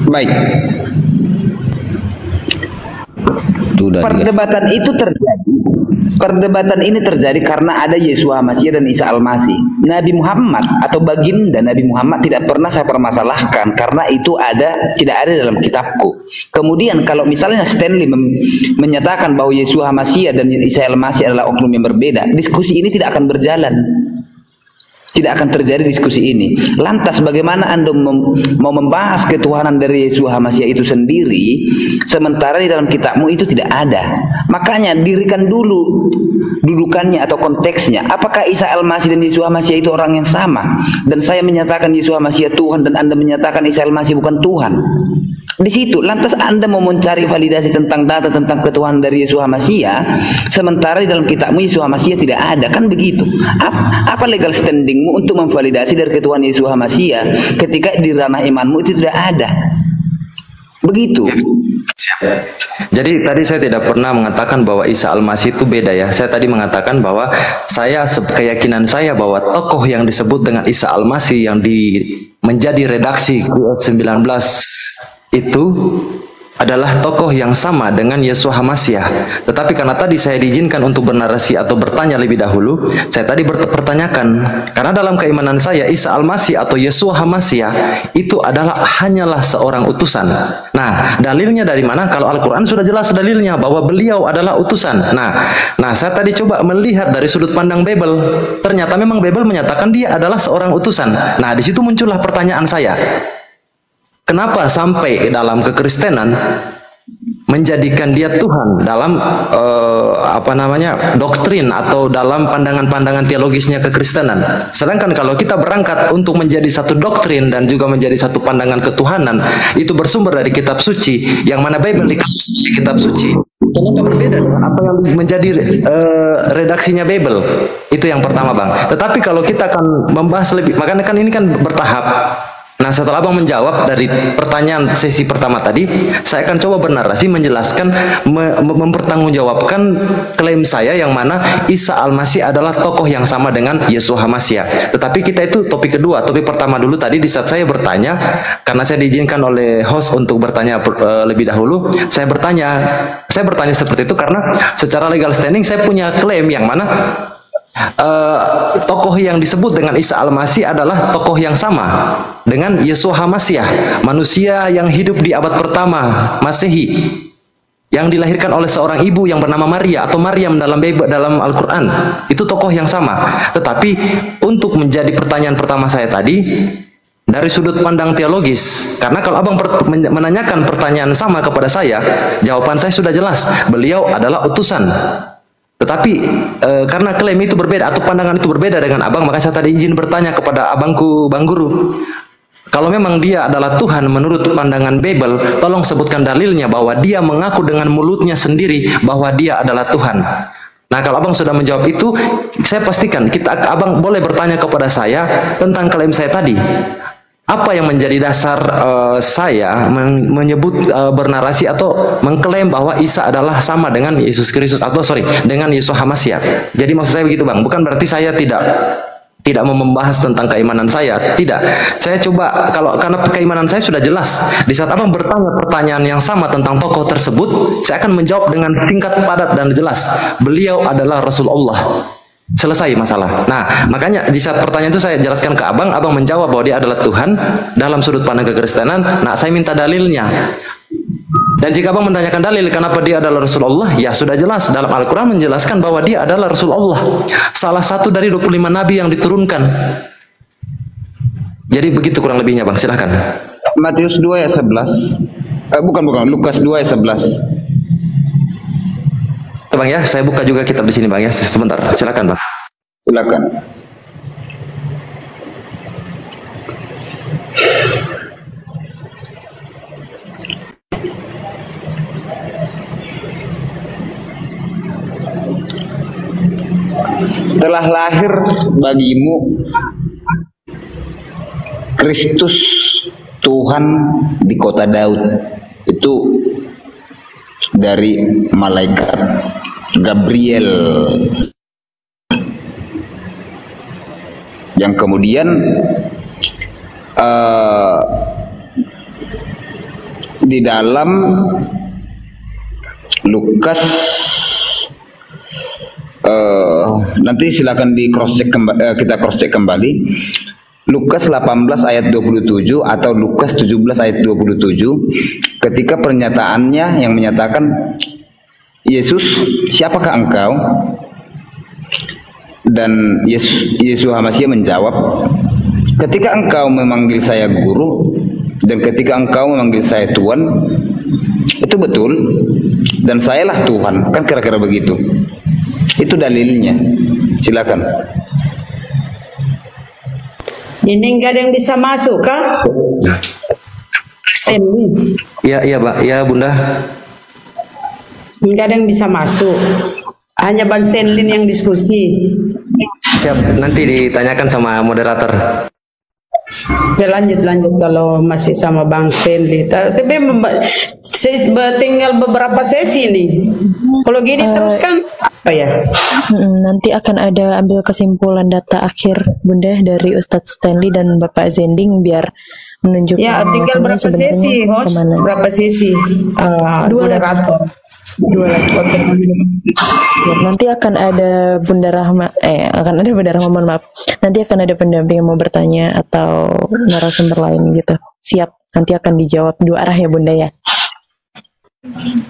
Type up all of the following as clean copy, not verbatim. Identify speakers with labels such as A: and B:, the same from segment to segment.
A: Baik. Perdebatan itu terjadi. Perdebatan ini terjadi karena ada Yeshua Masih dan Isa Al-Masih. Nabi Muhammad atau baginda Nabi Muhammad tidak pernah saya permasalahkan karena itu tidak ada dalam kitabku. Kemudian kalau misalnya Stanley menyatakan bahwa Yeshua Masih dan Isa Al-Masih adalah oknum yang berbeda, diskusi ini tidak akan berjalan. Tidak akan terjadi diskusi ini. Lantas bagaimana Anda mau membahas ketuhanan dari Yeshua Masih itu sendiri, sementara di dalam kitabmu itu tidak ada. Makanya dirikan dulu dudukannya atau konteksnya. Apakah Isa Al-Masih dan Yeshua Masih itu orang yang sama? Dan saya menyatakan Yeshua Masih Tuhan dan Anda menyatakan Isa Al-Masih bukan Tuhan. Di situ lantas Anda mau mencari validasi tentang data tentang ketuhanan dari Yeshua Masih, sementara di dalam kitabmu Yeshua Masih tidak ada, kan begitu? Apa legal standingmu untuk memvalidasi dari ketuhanan Yeshua Masih ketika di ranah imanmu itu tidak ada? Begitu.
B: Siap. Jadi tadi saya tidak pernah mengatakan bahwa Isa Al-Masih itu beda ya. Saya tadi mengatakan bahwa keyakinan saya bahwa tokoh yang disebut dengan Isa Al-Masih yang menjadi redaksi QS19 itu adalah tokoh yang sama dengan Yeshua Masih. Tetapi karena tadi saya diizinkan untuk bernarasi atau bertanya lebih dahulu, saya tadi bertanyakan karena dalam keimanan saya Isa Al-Masih atau Yeshua Masih itu hanyalah seorang utusan. Nah, dalilnya dari mana? Kalau Al-Quran sudah jelas dalilnya bahwa beliau adalah utusan. Nah, saya tadi coba melihat dari sudut pandang Bible. Ternyata memang Bible menyatakan dia adalah seorang utusan. Nah, di situ muncullah pertanyaan saya. Kenapa sampai dalam kekristenan menjadikan dia Tuhan dalam doktrin atau dalam pandangan-pandangan teologisnya kekristenan? Sedangkan kalau kita berangkat untuk menjadi satu doktrin dan juga menjadi satu pandangan ketuhanan, itu bersumber dari kitab suci, yang mana Bible di kitab suci. Kenapa berbeda dengan apa yang menjadi redaksinya Bible? Itu yang pertama, Bang. Tetapi kalau kita akan membahas lebih, makanya kan ini kan bertahap. Nah, setelah Abang menjawab dari pertanyaan sesi pertama tadi, saya akan coba bernarasi menjelaskan, mempertanggungjawabkan klaim saya yang mana Isa Al-Masih adalah tokoh yang sama dengan Yeshua Masih. Tetapi kita itu topik kedua. Topik pertama dulu tadi di saat saya bertanya, karena saya diizinkan oleh host untuk bertanya lebih dahulu, saya bertanya seperti itu karena secara legal standing saya punya klaim yang mana tokoh yang disebut dengan Isa Al-Masih adalah tokoh yang sama dengan Yeshua Masih, manusia yang hidup di abad pertama Masehi, yang dilahirkan oleh seorang ibu yang bernama Maria atau Maryam dalam Al-Quran. Itu tokoh yang sama. Tetapi untuk menjadi pertanyaan pertama saya tadi dari sudut pandang teologis, karena kalau Abang menanyakan pertanyaan sama kepada saya, jawaban saya sudah jelas, beliau adalah utusan. Tetapi karena klaim itu berbeda atau pandangan itu berbeda dengan Abang, maka saya tadi izin bertanya kepada abangku, Bang Guru. Kalau memang dia adalah Tuhan menurut pandangan Bible, tolong sebutkan dalilnya bahwa dia mengaku dengan mulutnya sendiri bahwa dia adalah Tuhan. Nah, kalau Abang sudah menjawab itu, saya pastikan Abang boleh bertanya kepada saya tentang klaim saya tadi. Apa yang menjadi dasar saya menyebut bernarasi atau mengklaim bahwa Isa adalah sama dengan Yesus Kristus dengan Yeshua Masih? Jadi maksud saya begitu, Bang. Bukan berarti saya tidak mau membahas tentang keimanan saya. Tidak. Saya coba karena keimanan saya sudah jelas. Di saat Abang bertanya pertanyaan yang sama tentang tokoh tersebut, saya akan menjawab dengan singkat, padat dan jelas. Beliau adalah Rasulullah. Selesai masalah. Nah, makanya di saat pertanyaan itu saya jelaskan ke Abang menjawab bahwa dia adalah Tuhan dalam sudut pandang kekristenan. Nah, saya minta dalilnya. Dan jika Abang menanyakan dalil kenapa dia adalah Rasulullah, ya sudah jelas dalam Al-Quran menjelaskan bahwa dia adalah Rasulullah, salah satu dari 25 nabi yang diturunkan. Jadi begitu kurang lebihnya, Bang. Silahkan.
A: Matius 2 ayat 11. Bukan, Lukas 2 ayat 11.
B: Bang ya, saya buka juga kitab di sini, Bang ya. Sebentar, silakan, Bang.
A: Silakan. Telah lahir bagimu Kristus Tuhan di kota Daud. Itu dari malaikat Gabriel, yang kemudian di dalam Lukas, nanti silakan di cross check kita cross check kembali. Lukas 18 ayat 27 atau Lukas 17 ayat 27, ketika pernyataannya yang menyatakan, Yesus, siapakah engkau? Dan Yeshua HaMasyiah menjawab, ketika engkau memanggil saya guru dan ketika engkau memanggil saya Tuhan, itu betul, dan sayalah Tuhan, kan kira-kira begitu. Itu dalilnya. Silakan.
C: Ini nggak ada yang bisa masuk kah? Stanley.
B: Iya, Pak. Ya, Bunda.
C: Nggak ada yang bisa masuk. Hanya Bang Stanley yang diskusi.
B: Siap, nanti ditanyakan sama moderator.
C: Ya, lanjut kalau masih sama Bang Stanley. Tapi tinggal beberapa sesi nih. Kalau gini terus kan apa ya?
D: Nanti akan ada ambil kesimpulan data akhir Bunda dari Ustadz Stanley dan Bapak Zending biar menunjukkan.
C: Ya, tinggal berapa sesi, host?
D: Kemana.
C: Berapa sesi? Dua moderator. Dua lagi. Oke.
D: Ya, nanti akan ada Bunda Rahma, mohon maaf. Nanti akan ada pendamping yang mau bertanya atau narasumber lain gitu. Siap, nanti akan dijawab dua arah ya Bunda ya.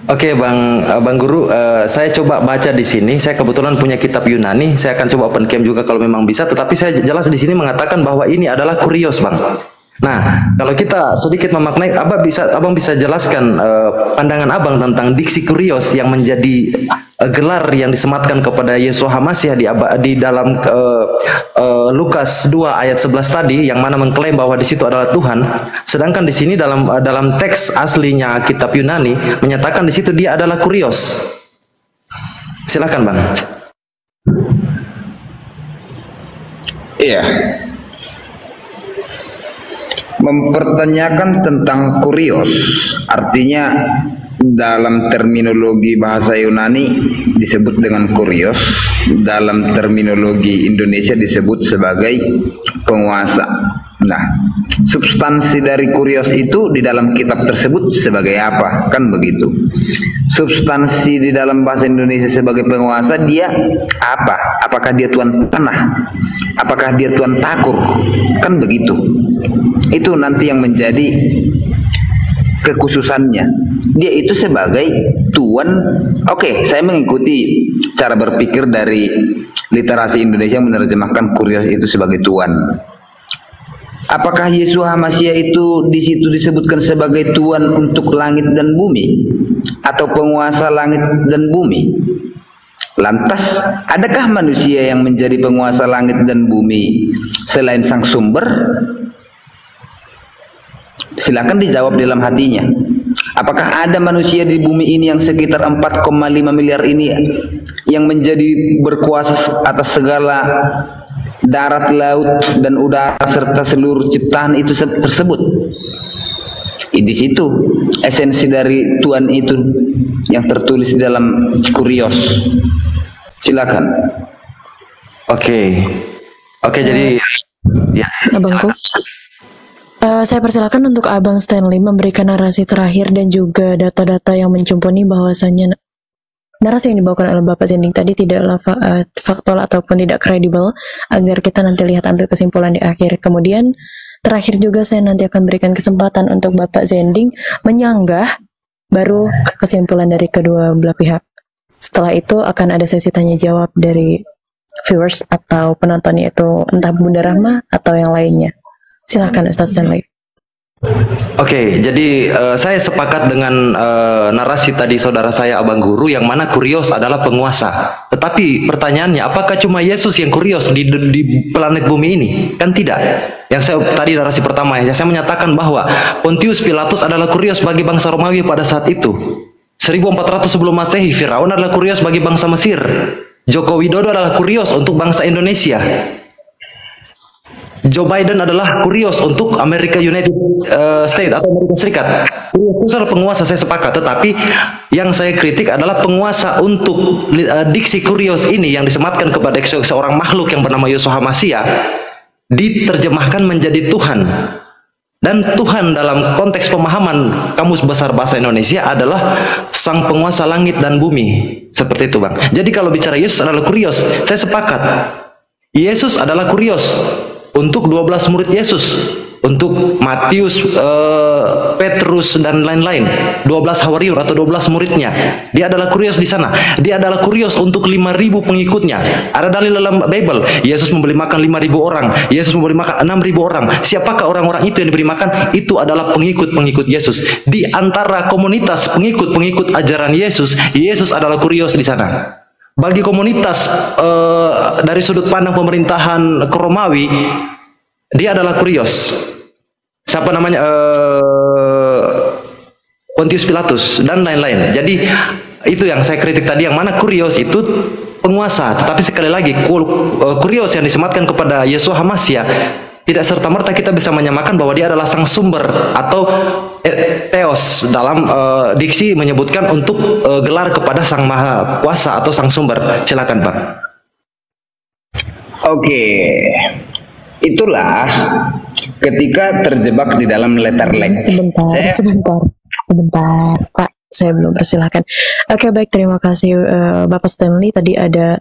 B: Oke, Bang Guru, saya coba baca di sini. Saya kebetulan punya kitab Yunani. Saya akan coba open cam juga kalau memang bisa. Tetapi saya jelas di sini mengatakan bahwa ini adalah kurios, Bang. Nah, kalau kita sedikit memaknai, Abang bisa jelaskan pandangan Abang tentang diksi kurios yang menjadi gelar yang disematkan kepada Yeshua HaMasyiah di dalam Lukas 2 ayat 11 tadi, yang mana mengklaim bahwa di situ adalah Tuhan. Sedangkan di sini dalam teks aslinya kitab Yunani menyatakan di situ dia adalah kurios. Silakan, Bang.
A: Iya. Mempertanyakan tentang kurios, artinya dalam terminologi bahasa Yunani disebut dengan kurios, dalam terminologi Indonesia disebut sebagai penguasa. Nah, substansi dari kurios itu di dalam kitab tersebut sebagai apa? Kan begitu. Substansi di dalam bahasa Indonesia sebagai penguasa dia apa? Apakah dia tuan tanah? Apakah dia tuan takur? Kan begitu. Itu nanti yang menjadi kekhususannya. Dia itu sebagai tuan. Oke, saya mengikuti cara berpikir dari literasi Indonesia menerjemahkan kurios itu sebagai tuan. Apakah Yeshua HaMasyiah itu di situ disebutkan sebagai Tuhan untuk langit dan bumi atau penguasa langit dan bumi? Lantas, adakah manusia yang menjadi penguasa langit dan bumi selain sang sumber? Silakan dijawab dalam hatinya. Apakah ada manusia di bumi ini yang sekitar 4,5 miliar ini yang menjadi berkuasa atas segala darat, laut, dan udara serta seluruh ciptaan itu tersebut? Di situ esensi dari Tuhan itu yang tertulis di dalam kurios. Silakan.
B: Oke, jadi ya.
D: Abangku. Saya persilakan untuk Abang Stanley memberikan narasi terakhir dan juga data-data yang mencumpuni bahwasannya narasi yang dibawakan oleh Bapak Zending tadi tidaklah faktual ataupun tidak kredibel, agar kita nanti lihat ambil kesimpulan di akhir. Kemudian terakhir juga saya nanti akan berikan kesempatan untuk Bapak Zending menyanggah baru kesimpulan dari kedua belah pihak. Setelah itu akan ada sesi tanya jawab dari viewers atau penontonnya, itu entah Bunda Rahma atau yang lainnya. Silahkan Ustadz Stanley.
B: Oke, jadi saya sepakat dengan narasi tadi saudara saya Abang Guru, yang mana kurios adalah penguasa. Tetapi pertanyaannya, apakah cuma Yesus yang kurios di planet bumi ini? Kan tidak. Yang saya tadi narasi pertama, ya, saya menyatakan bahwa Pontius Pilatus adalah kurios bagi bangsa Romawi pada saat itu. 1400 sebelum Masehi, Firaun adalah kurios bagi bangsa Mesir. Joko Widodo adalah kurios untuk bangsa Indonesia. Joe Biden adalah kurios untuk Amerika United States atau Amerika Serikat. Kurios itu adalah penguasa, saya sepakat. Tetapi yang saya kritik adalah penguasa untuk diksi kurios ini yang disematkan kepada seorang makhluk yang bernama Yeshua HaMasyiah diterjemahkan menjadi Tuhan. Dan Tuhan dalam konteks pemahaman Kamus Besar Bahasa Indonesia adalah sang penguasa langit dan bumi. Seperti itu, Bang. Jadi kalau bicara Yesus adalah kurios, saya sepakat. Yesus adalah kurios untuk 12 murid Yesus. Untuk Matius, Petrus, dan lain-lain. 12 hawarior atau 12 muridnya. Dia adalah kurios di sana. Dia adalah kurios untuk 5.000 pengikutnya. Ada dalil dalam Bible. Yesus memberi makan 5.000 orang. Yesus memberi makan 6.000 orang. Siapakah orang-orang itu yang diberi makan? Itu adalah pengikut-pengikut Yesus. Di antara komunitas pengikut-pengikut ajaran Yesus, Yesus adalah kurios di sana. Bagi komunitas dari sudut pandang pemerintahan Romawi, dia adalah kurios. Siapa namanya? Pontius Pilatus dan lain-lain. Jadi itu yang saya kritik tadi, yang mana kurios itu penguasa. Tetapi sekali lagi, kurios yang disematkan kepada Yeshua HaMashiach tidak serta-merta kita bisa menyamakan bahwa dia adalah sang sumber atau theos. Dalam diksi menyebutkan untuk gelar kepada sang maha kuasa atau sang sumber. Silakan, Pak.
A: Oke. Itulah ketika terjebak di dalam letter leg.
D: Sebentar, Pak. Saya belum persilahkan. Oke, baik. Terima kasih, Bapak Stanley. Tadi ada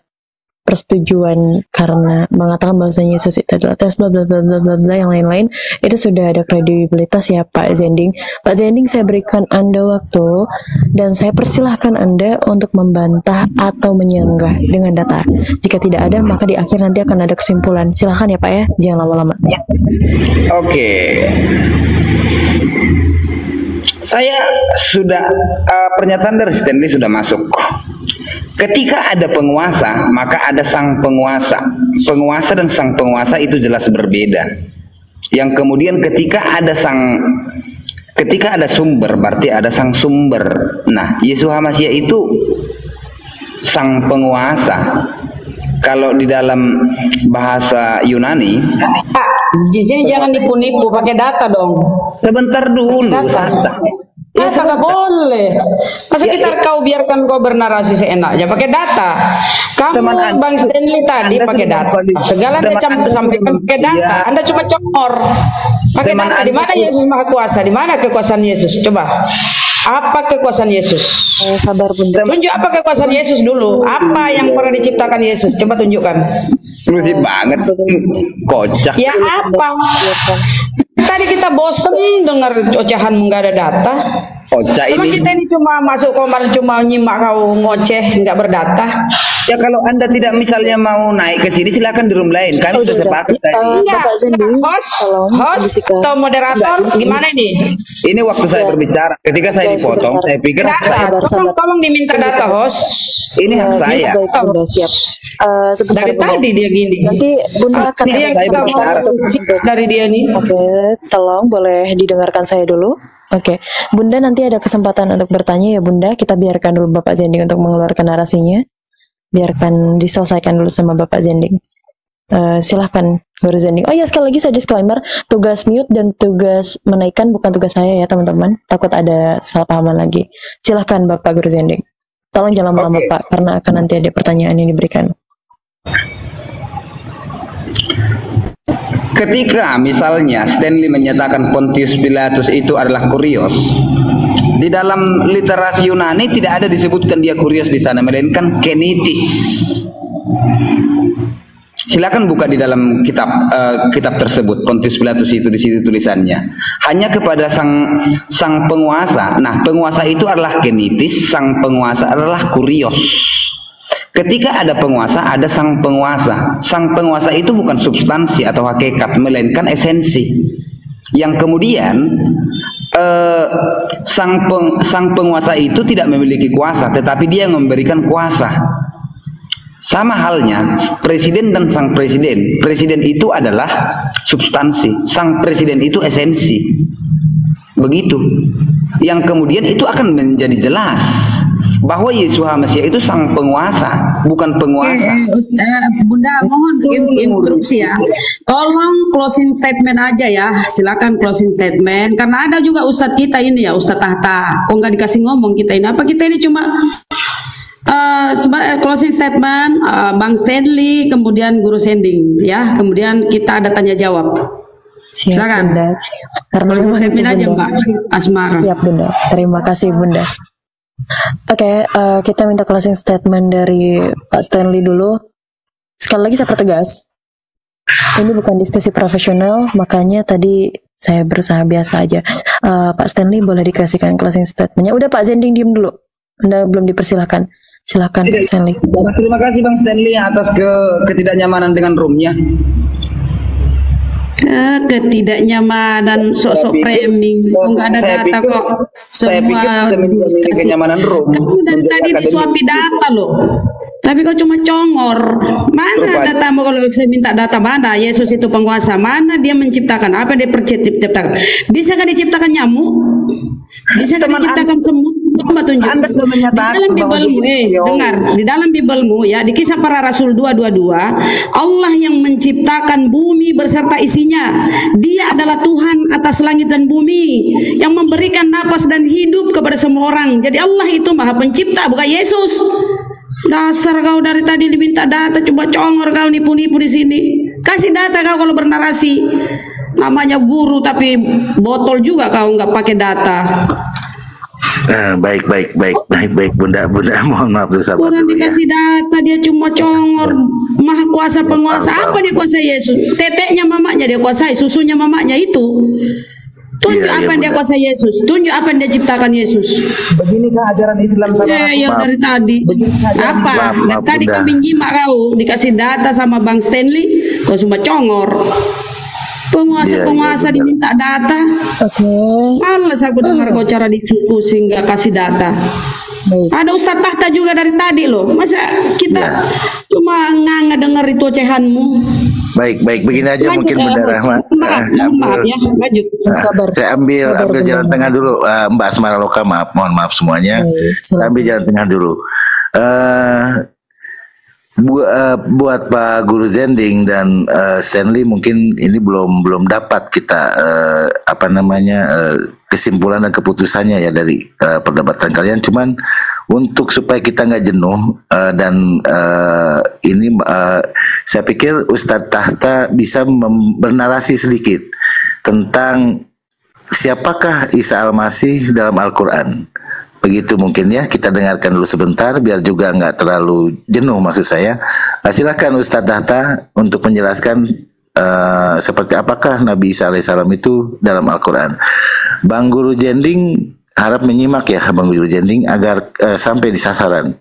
D: persetujuan karena mengatakan bahwasanya Yesus itu adalah tes bla bla bla bla bla bla yang lain-lain. Itu sudah ada kredibilitas ya, Pak Zending. Pak Zending, saya berikan Anda waktu dan saya persilahkan Anda untuk membantah atau menyanggah dengan data. Jika tidak ada, maka di akhir nanti akan ada kesimpulan. Silahkan ya, Pak ya, jangan lama-lama.
A: Oke. Saya sudah pernyataan dari Stanley sudah masuk. Ketika ada penguasa, maka ada sang penguasa. Penguasa dan sang penguasa itu jelas berbeda. Yang kemudian ketika ada sumber, berarti ada sang sumber. Nah, Yesus HaMashiach itu sang penguasa. Kalau di dalam bahasa Yunani,
C: Pak, jangan nipu-nipu, pakai data dong.
A: sebentar dulu, santai.
C: Ya, nggak boleh. Masa kau biarkan kau bernarasi seenaknya pakai data. Kamu Bang Stanley tadi pakai data. Segala Anda sampaikan pakai data. Anda cuma congor. Pakai data. Di mana Yesus Maha Kuasa? Di mana kekuasaan Yesus? Coba. Apa kekuasaan Yesus?
D: Sabar, Bunda.
C: Tunjuk apa kekuasaan Yesus dulu. Apa yang pernah diciptakan Yesus? Coba tunjukkan.
A: Eksklusif banget, kocak.
C: Ya apa? Tadi kita bosen dengar ocehanmu nggak ada data.
A: Kocak
C: Emang
A: ini.
C: kita ini cuma masuk komar, cuma nyimak kau ngoceh, nggak berdata.
A: Ya kalau Anda tidak misalnya mau naik ke sini, silakan di room lain. Kami sudah sepakat tadi.
C: Enggak,
D: Bapak Zending,
C: host atau moderator, gimana ini?
A: Ini waktu saya berbicara. Ketika saya dipotong, saya pikir
C: Data, tolong diminta data host.
A: ini hak saya.
D: Baik, Bunda, siap. Sebentar,
C: Dari
D: Bunda.
C: tadi dia gini.
D: Nanti Bunda akan
C: Dia yang
A: saya
C: suka
A: berbicara.
C: dari dia nih.
D: Oke, tolong boleh didengarkan saya dulu. Oke, Bunda nanti ada kesempatan untuk bertanya ya Bunda. Kita biarkan dulu Bapak Zending untuk mengeluarkan narasinya. Biarkan diselesaikan dulu sama Bapak Zending. Silahkan Guru Zending. Oh ya, sekali lagi saya disclaimer, tugas mute dan tugas menaikkan bukan tugas saya ya teman-teman. Takut ada salah pahaman lagi. Silahkan Bapak Guru Zending. Tolong jangan lama-lama Pak, karena akan nanti ada pertanyaan yang diberikan.
A: Ketika misalnya Stanley menyatakan Pontius Pilatus itu adalah kurios, di dalam literasi Yunani tidak ada disebutkan dia kurios di sana, melainkan kenitis. Silakan buka di dalam kitab tersebut, Pontius Pilatus itu di situ tulisannya. Hanya kepada sang penguasa. Nah, penguasa itu adalah kenitis, sang penguasa adalah kurios. Ketika ada penguasa, ada sang penguasa. Sang penguasa itu bukan substansi atau hakikat, melainkan esensi. Yang kemudian sang penguasa itu tidak memiliki kuasa, tetapi dia yang memberikan kuasa. Sama halnya presiden dan sang presiden. Presiden itu adalah substansi, sang presiden itu esensi. Begitu. Yang kemudian itu akan menjadi jelas bahwa Yesus HaMashiach itu sang penguasa, bukan penguasa.
C: Bunda mohon interupsi ya. Tolong closing statement aja ya. Silakan closing statement. Karena ada juga ustadz kita ini ya, Ustadz Tahta. Kok nggak dikasih ngomong kita ini? Apa kita ini cuma closing statement Bang Stanley, kemudian Guru Zending ya. Kemudian kita ada tanya jawab.
D: Siap,
C: Silakan.
D: Bunda. Karena
C: Boleh
D: memang itu,
C: statement aja
D: Bunda.
C: Mbak Asmara.
D: Siap, Bunda. Terima kasih, Bunda. Oke, kita minta closing statement dari Pak Stanley dulu. Sekali lagi saya pertegas, ini bukan diskusi profesional, makanya tadi saya berusaha biasa aja. Pak Stanley boleh dikasihkan closing statementnya. Udah Pak Zending diem dulu. Anda belum dipersilahkan. Silakan Pak Stanley.
A: Terima kasih Bang Stanley atas ketidaknyamanan dengan roomnya.
C: Ketidaknyamanan sok-sok framing. Nggak ada data kok. Semua dikasih.
A: Kenyamanan room.
C: Kamu dari tadi disuapi data loh. Tapi kau cuma congor. Mana datamu kalau saya minta data mana? Yesus itu penguasa. Mana dia menciptakan? Apa dia ciptakan? Bisakah diciptakan nyamuk? Bisakah diciptakan semut? Coba tunjuk. Di dalam Bibelmu, dengar. Di dalam Bibelmu ya, di Kisah Para Rasul 2:22, Allah yang menciptakan bumi beserta isinya. Dia adalah Tuhan atas langit dan bumi, yang memberikan napas dan hidup kepada semua orang. Jadi Allah itu Maha Pencipta, bukan Yesus. Dasar kau dari tadi diminta data, coba congor kau nipu-nipu di sini. Kasih data kau kalau bernarasi. Namanya guru tapi botol juga kau nggak pakai data.
E: Baik Bunda mohon maaf bersabar
C: Orang
E: dulu ya.
C: dikasih data dia cuma congor. Maha kuasa penguasa. Apa dia kuasai Yesus? Teteknya mamanya dia kuasai, susunya mamanya itu. Tunjuk
E: Iya,
C: apa yang dia
E: Bunda.
C: kuasai Yesus. Tunjuk apa yang dia ciptakan Yesus.
A: Beginikah ajaran Islam sama
C: Yang dari tadi apa?
E: Maaf,
C: Dan tadi
E: Bunda.
C: kambing jimat kau dikasih data sama Bang Stanley, kau cuma congor. Penguasa-penguasa
E: Iya,
C: diminta data.
D: Oke,
C: Males aku dengar kau cara diskusi nggak kasih data.
D: baik.
C: Ada Ustadz Tahta juga dari tadi loh. Masa kita
E: Ya.
C: cuma nganga dengar itu ocehanmu.
E: Baik begini aja
C: Lanjut,
E: mungkin Bunda Rahma.
C: maaf ya, lanjut.
D: Sabar.
E: Saya ambil
D: Sabar,
E: jalan
D: Bunda.
E: tengah dulu, Mbak Asmara Loka, mohon maaf semuanya.
D: Baik, silakan.
E: Saya ambil jalan tengah dulu. Buat Pak Guru Zending dan Stanley mungkin ini belum dapat kita kesimpulan dan keputusannya ya dari perdebatan kalian. Cuman untuk supaya kita nggak jenuh ini saya pikir Ustadz Tahta bisa bernarasi sedikit tentang siapakah Isa Al-Masih dalam Al-Quran. Begitu mungkin ya, kita dengarkan dulu sebentar biar juga nggak terlalu jenuh maksud saya. Silakan Ustadz Tahta untuk menjelaskan seperti apakah Nabi Isa alaihissalam itu dalam Al-Quran. Bang Guru Zending harap menyimak ya Bang Guru Zending agar sampai di sasaran.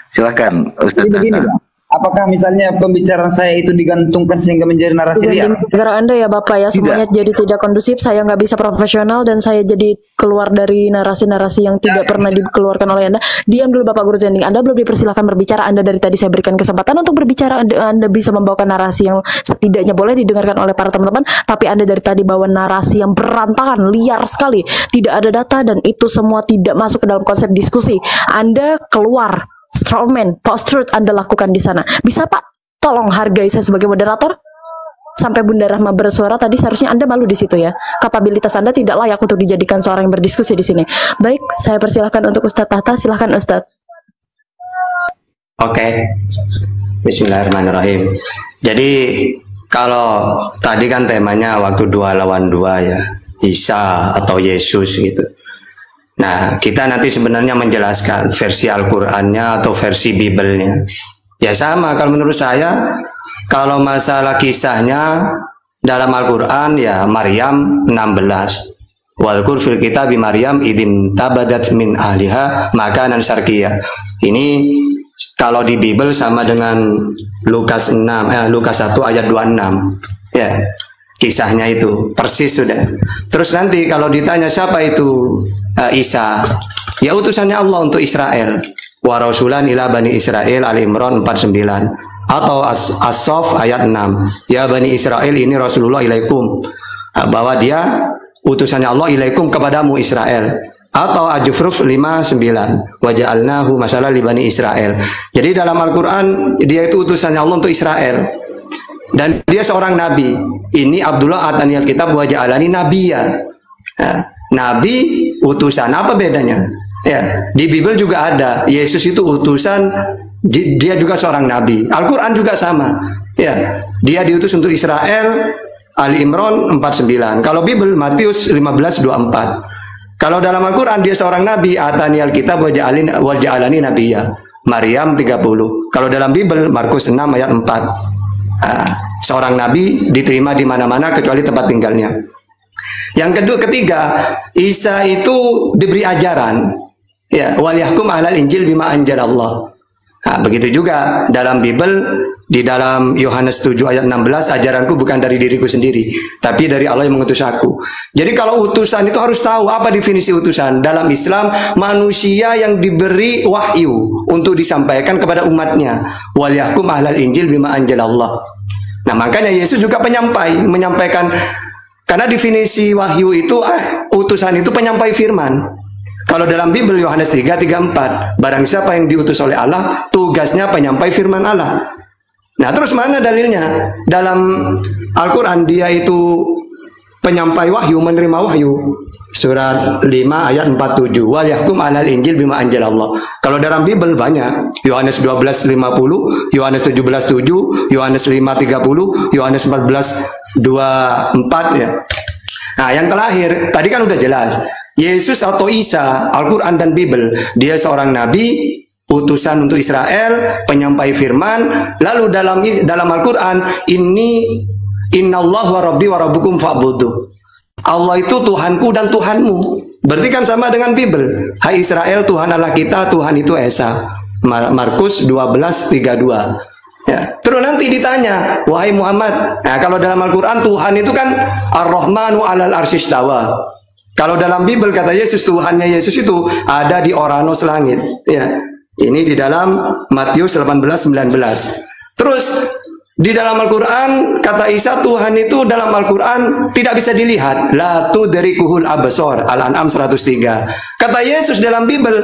E: Silakan Ustadz
A: Jadi begini,
E: Tahta.
A: Bang. Apakah misalnya pembicaraan saya itu digantungkan sehingga menjadi narasi liar?
D: Gara Anda ya Bapak ya, semuanya jadi tidak kondusif, saya nggak bisa profesional dan saya jadi keluar dari narasi-narasi yang tidak pernah dikeluarkan oleh Anda. Diam dulu Bapak Guru Zending, Anda belum dipersilahkan berbicara. Anda dari tadi saya berikan kesempatan untuk berbicara, Anda bisa membawakan narasi yang setidaknya boleh didengarkan oleh para teman-teman, tapi Anda dari tadi bawa narasi yang berantakan, liar sekali, tidak ada data dan itu semua tidak masuk ke dalam konsep diskusi. Anda keluar. Strawman, post-truth Anda lakukan di sana. Bisa Pak, tolong hargai saya sebagai moderator. Sampai Bunda Rahma bersuara tadi seharusnya Anda malu di situ ya. Kapabilitas Anda tidak layak untuk dijadikan seorang yang berdiskusi di sini. Baik, saya persilahkan untuk Ustadz Tahta. Silakan Ustadz.
F: Oke. Bismillahirrahmanirrahim. Jadi kalau tadi kan temanya waktu 2 lawan 2 ya, Isa atau Yesus gitu. Nah, kita nanti sebenarnya menjelaskan versi Al-Qur'annya atau versi Bibelnya. Ya sama, kalau menurut saya, kalau masalah kisahnya dalam Al-Qur'an ya Maryam 16. Walqur fil kitabi Maryam idin tabadat min ahliha makanan syarqiyah. Ini kalau di Bibel sama dengan Lukas 1 ayat 26. Ya. Kisahnya itu persis sudah. Terus nanti kalau ditanya siapa itu Isa, ya utusannya Allah untuk Israel. Wa rasulan ila bani Israel, Ali Imran 49 atau As-Saff ayat 6. Ya bani Israel ini Rasulullah ilaikum, bahwa dia utusannya Allah ilaikum kepadamu Israel. Atau Al-Jufruf 59 wa ja'alnahu masalah li bani Israel. Jadi dalam Al-Qur'an dia itu utusannya Allah untuk Israel. Dan dia seorang nabi. Ini Abdullah Ataniyal kitab wa ja'alani nabiyya. Nabi utusan, apa bedanya? Ya, di Bibel juga ada Yesus itu utusan, dia juga seorang nabi. Al-Qur'an juga sama. Ya, dia diutus untuk Israel Ali Imran 49. Kalau Bible Matius 15:24. Kalau dalam Al-Quran dia seorang nabi, atani al-kitab wa ja'alani nabiyya. Maryam 30. Kalau dalam Bible Markus 6 ayat 4. Seorang nabi diterima di mana-mana kecuali tempat tinggalnya. Yang ketiga, Isa itu diberi ajaran. Ya, wal yahkum ahlal injil bima anjalallah. Nah, begitu juga dalam Bible, di dalam Yohanes 7 ayat 16, ajaranku bukan dari diriku sendiri, tapi dari Allah yang mengutus aku. Jadi kalau utusan itu harus tahu apa definisi utusan. Dalam Islam, manusia yang diberi wahyu untuk disampaikan kepada umatnya. Wal yahkum ahlal injil bima anjalallah. Nah, makanya Yesus juga menyampaikan, karena definisi wahyu itu, utusan itu penyampai firman. Kalau dalam Bible Yohanes 3:34, barang siapa yang diutus oleh Allah, tugasnya penyampai firman Allah. Nah, terus mana dalilnya? Dalam Al-Quran dia itu penyampai wahyu, menerima wahyu. Surat 5 ayat 47. Wal yahkum alal injil bima anjalallah. Kalau dalam Bible banyak. Yohanes 12:50, Yohanes 17:7, Yohanes 5:30, Yohanes 14:24 ya. Nah, yang terakhir, tadi kan udah jelas. Yesus atau Isa, Al-Quran dan Bible, dia seorang nabi, utusan untuk Israel, penyampai firman. Lalu dalam Al-Quran, innallahu wa rabbi wa rabbukum fa'buduh. Allah itu Tuhanku dan Tuhanmu. Berarti kan sama dengan Bible. Hai Israel, Tuhan Allah kita, Tuhan itu Esa. Markus 12:32. Ya. Terus nanti ditanya, wahai Muhammad. Nah, kalau dalam Al-Quran Tuhan itu kan Ar-Rahmanu alal arsyistawa. Kalau dalam Bible kata Yesus, Tuhannya Yesus itu ada di Oranos langit. Ya. Ini di dalam Matius 18:19. Terus di dalam Al-Quran kata Isa, Tuhan itu dalam Al-Quran tidak bisa dilihat. La tudrikuhul absar. Al-An'am 103. Kata Yesus dalam Bible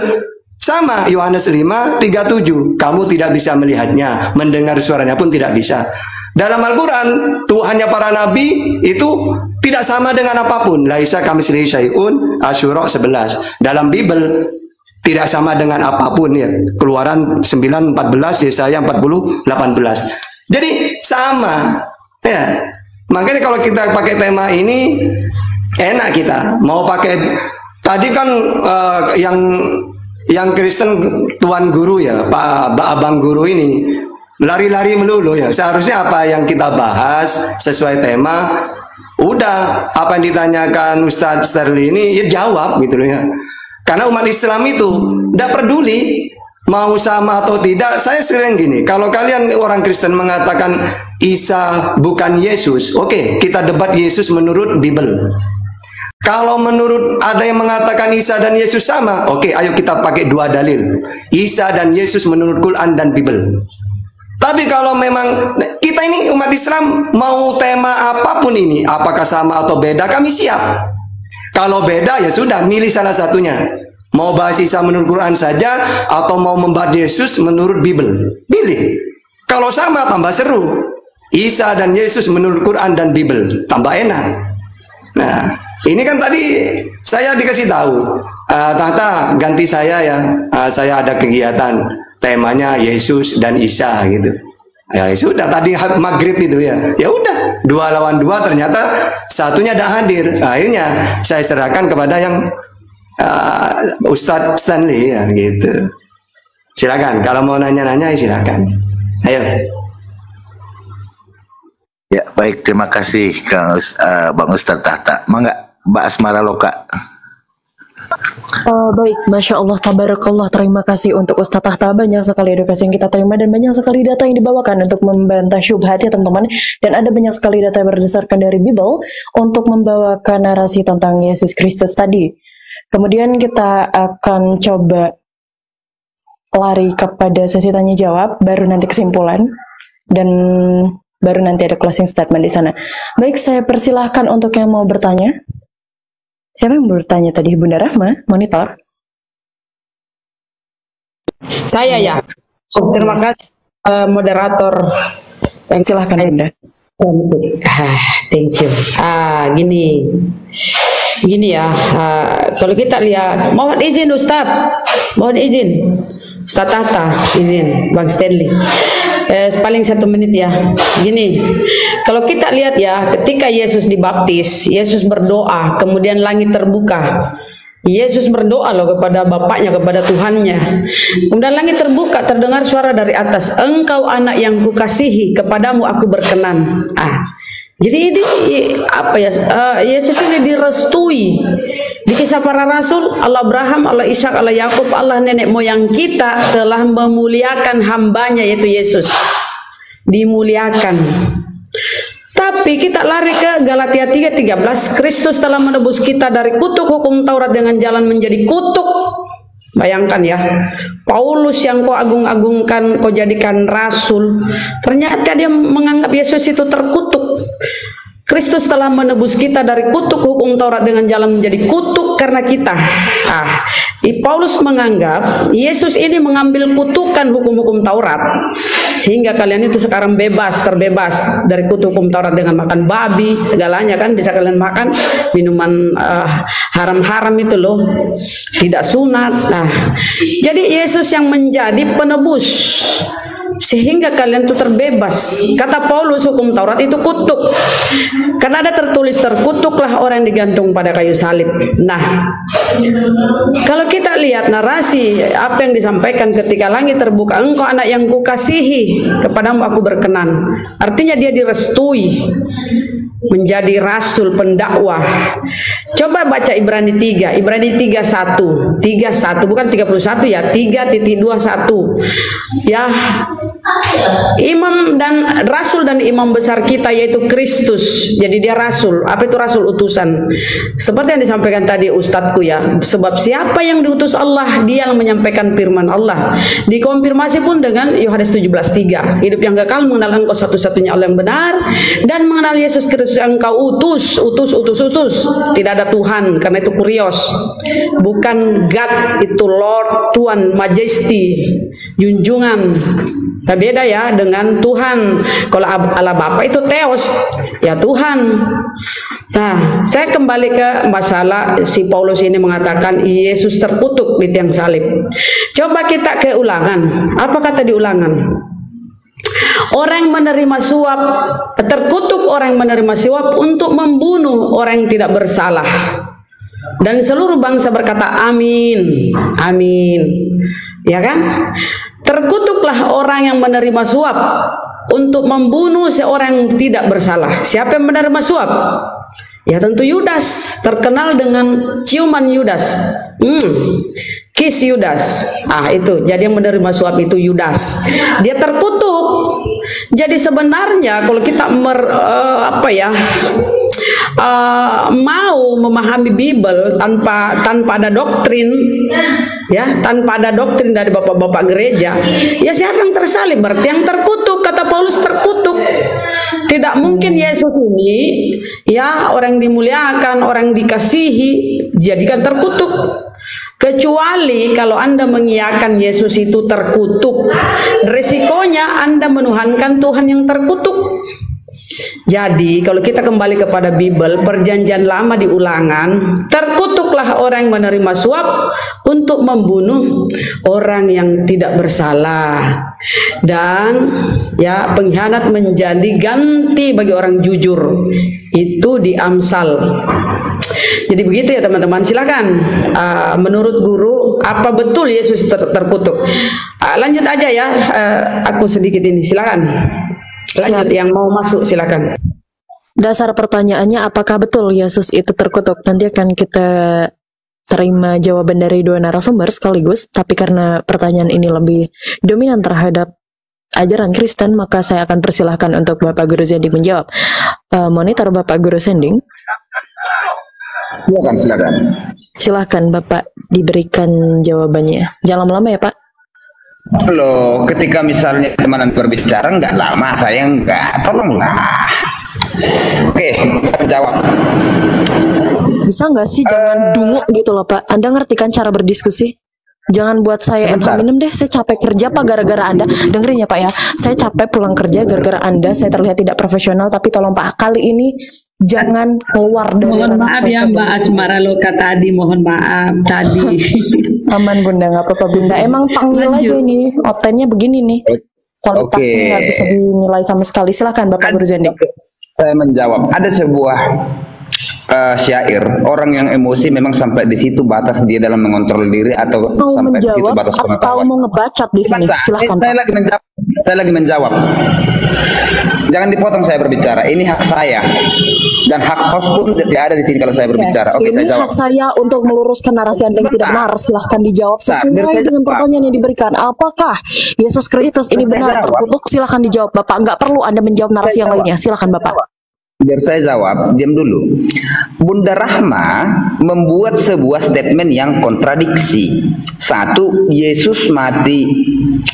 F: sama, Yohanes 5:37. Kamu tidak bisa melihatnya, mendengar suaranya pun tidak bisa. Dalam Al-Quran, Tuhannya para nabi itu tidak sama dengan apapun. Laisa kamitslihi syai'un, Asyura 11. Dalam Bible tidak sama dengan apapun ya. Keluaran 9:14, Yesaya 40:18. Jadi sama ya. Makanya kalau kita pakai tema ini enak kita. Mau pakai tadi kan yang Kristen tuan guru ya, Pak Abang guru ini lari-lari melulu ya. Seharusnya apa yang kita bahas sesuai tema, udah apa yang ditanyakan Ustadz Sterling ini ya jawab gitu loh ya. Karena umat Islam itu tidak peduli mau sama atau tidak. Saya sering gini, kalau kalian orang Kristen mengatakan Isa bukan Yesus, oke, kita debat Yesus menurut Bible. Kalau menurut ada yang mengatakan Isa dan Yesus sama, oke, ayo kita pakai dua dalil. Isa dan Yesus menurut Quran dan Bible. Tapi kalau memang kita ini umat Islam mau tema apapun ini, apakah sama atau beda, kami siap. Kalau beda ya sudah, milih salah satunya. Mau bahas Isa menurut Quran saja atau mau membahas Yesus menurut Bible, pilih. Kalau sama tambah seru. Isa dan Yesus menurut Quran dan Bible, tambah enak. Nah, ini kan tadi saya dikasih tahu, Tata ganti saya ya, saya ada kegiatan. Temanya Yesus dan Isa gitu. Ya sudah tadi maghrib itu ya. Ya udah 2 lawan 2 ternyata satunya tidak hadir. Akhirnya saya serahkan kepada yang Ustadz Stanley ya gitu. Silakan kalau mau nanya-nanya silakan. Ayo.
E: Ya baik, terima kasih Bang Ustadz Tahta. Mangga Mbak Asmara Loka.
D: Baik, Masya Allah, tabarakallah. Terima kasih untuk Ustadz Tahta. Banyak sekali edukasi yang kita terima dan banyak sekali data yang dibawakan untuk membantah syubhat ya teman-teman. Dan ada banyak sekali data yang berdasarkan dari Bible untuk membawakan narasi tentang Yesus Kristus tadi. Kemudian kita akan coba lari kepada sesi tanya jawab, baru nanti kesimpulan dan baru nanti ada closing statement di sana. Baik, saya persilahkan untuk yang mau bertanya. Siapa yang bertanya tadi? Bunda Rahma, monitor.
C: Saya ya. Terima kasih moderator.
D: Yang silahkan Bunda.
C: Thank you. Gini ya. Kalau kita lihat, mohon izin Ustadz, mohon izin Ustadz Tahta, izin Bang Stanley. paling 1 menit ya. Gini, kalau kita lihat ya, ketika Yesus dibaptis, Yesus berdoa, kemudian langit terbuka. Yesus berdoa loh kepada Bapaknya, kepada Tuhannya. Kemudian langit terbuka, terdengar suara dari atas, "Engkau anak yang kukasihi, kepadamu aku berkenan." Jadi ini apa ya? Yesus ini direstui. Di kisah para rasul, Allah Abraham, Allah Ishak, Allah Yakub, Allah nenek moyang kita telah memuliakan hambanya yaitu Yesus. Dimuliakan. Tapi kita lari ke Galatia 3:13, Kristus telah menebus kita dari kutuk hukum Taurat dengan jalan menjadi kutuk. Bayangkan ya, Paulus yang kau agung-agungkan, kau jadikan rasul, ternyata dia menganggap Yesus itu terkutuk. Kristus telah menebus kita dari kutuk hukum Taurat dengan jalan menjadi kutuk karena kita. Paulus menganggap Yesus ini mengambil kutukan hukum-hukum Taurat, sehingga kalian itu sekarang terbebas dari kutuk hukum Taurat dengan makan babi, segalanya kan bisa kalian makan, minuman haram-haram itu loh, tidak sunat. Jadi Yesus yang menjadi penebus, sehingga kalian itu terbebas. Kata Paulus, hukum Taurat itu kutuk, karena ada tertulis, terkutuklah orang yang digantung pada kayu salib. Kalau kita lihat narasi apa yang disampaikan ketika langit terbuka, "Engkau anak yang kukasihi, kepadamu aku berkenan." Artinya dia direstui menjadi rasul pendakwah. Coba baca Ibrani 3:1 bukan 31 ya, 3.21 ya. Imam dan rasul dan imam besar kita yaitu Kristus. Jadi dia rasul. Apa itu rasul? Utusan. Seperti yang disampaikan tadi ustadku ya. Sebab siapa yang diutus Allah, dia yang menyampaikan firman Allah. Dikonfirmasi pun dengan Yohanes 17:3. Hidup yang kekal, mengenal engkau satu-satunya Allah yang benar, dan mengenal Yesus Kristus yang engkau utus. Tidak ada Tuhan, karena itu kurios. Bukan God, itu Lord, Tuhan, Majesty, junjungan. Beda ya dengan Tuhan. Kalau Allah Bapa itu Theos, ya Tuhan. Saya kembali ke masalah si Paulus ini mengatakan Yesus terkutuk di tiang salib. Coba kita ke Ulangan. Apa kata di Ulangan? Orang yang menerima suap, terkutuk orang yang menerima suap untuk membunuh orang yang tidak bersalah. Dan seluruh bangsa berkata amin, amin. Ya kan? Terkutuklah orang yang menerima suap untuk membunuh seorang yang tidak bersalah. Siapa yang menerima suap? Ya tentu Yudas, terkenal dengan ciuman Yudas. Kiss Yudas. Itu. Jadi yang menerima suap itu Yudas. Dia terkutuk. Jadi sebenarnya kalau kita mau memahami Bible tanpa ada doktrin, ya, tanpa ada doktrin dari bapak-bapak gereja, ya siapa yang tersalib? Berarti yang terkutuk. Kata Paulus terkutuk. Tidak mungkin Yesus ini, ya, orang dimuliakan, orang dikasihi, jadikan terkutuk. Kecuali kalau Anda mengiyakan Yesus itu terkutuk, resikonya Anda menuhankan Tuhan yang terkutuk. Jadi kalau kita kembali kepada Bible, perjanjian lama di Ulangan, terkutuklah orang yang menerima suap untuk membunuh orang yang tidak bersalah, dan ya pengkhianat menjadi ganti bagi orang jujur. Itu di Amsal. Jadi begitu ya teman-teman. Silakan, menurut guru apa betul Yesus terkutuk? Lanjut aja ya, aku sedikit ini. Silakan. Lanjut, yang mau masuk silakan.
D: Dasar pertanyaannya apakah betul Yesus itu terkutuk? Nanti akan kita terima jawaban dari dua narasumber sekaligus, tapi karena pertanyaan ini lebih dominan terhadap ajaran Kristen, maka saya akan persilahkan untuk Bapak Guru Zending menjawab. Monitor Bapak Guru Zending.
A: Silakan.
D: Silahkan Bapak diberikan jawabannya. Jangan lama-lama ya Pak.
A: Loh, ketika misalnya teman berbicara nggak lama, saya nggak, tolonglah. Oke, saya jawab.
D: Bisa nggak sih jangan dungu gitu loh Pak? Anda ngerti kan cara berdiskusi? Jangan buat saya minum deh, saya capek kerja Pak gara-gara Anda. Dengerin ya Pak ya, saya capek pulang kerja gara-gara Anda, saya terlihat tidak profesional, tapi tolong Pak, kali ini jangan keluar dari.
C: Mohon maaf ya Mbak Asmara Loka tadi, mohon maaf tadi.
D: Aman Bunda, nggak apa-apa Bunda. Emang panggil aja ini, otennya begini nih. kualitasnya nggak bisa dinilai sama sekali. Silakan Bapak Guru Zending.
A: Saya menjawab, ada sebuah syair, orang yang emosi memang sampai di situ batas dia dalam mengontrol diri atau
D: Mau
A: sampai di situ
D: menjawab
A: batas
D: atau
A: pengetahuan.
D: mau ngebacot di sini? Silakan
A: Saya
D: Pak.
A: lagi menjawab. Saya lagi menjawab. Jangan dipotong saya berbicara. Ini hak saya dan hak host pun tidak ada di sini kalau saya berbicara. Oke,
D: Ini
A: saya jawab.
D: hak saya untuk meluruskan narasi Anda yang tidak benar. Silahkan dijawab sesuai dengan pertanyaan yang diberikan. Apakah Yesus Kristus ini benar terkutuk? Silahkan dijawab Bapak. Nggak perlu Anda menjawab narasi yang lainnya. Silahkan Bapak.
A: Biar saya jawab, diam dulu. Bunda Rahma membuat sebuah statement yang kontradiksi. Satu, Yesus mati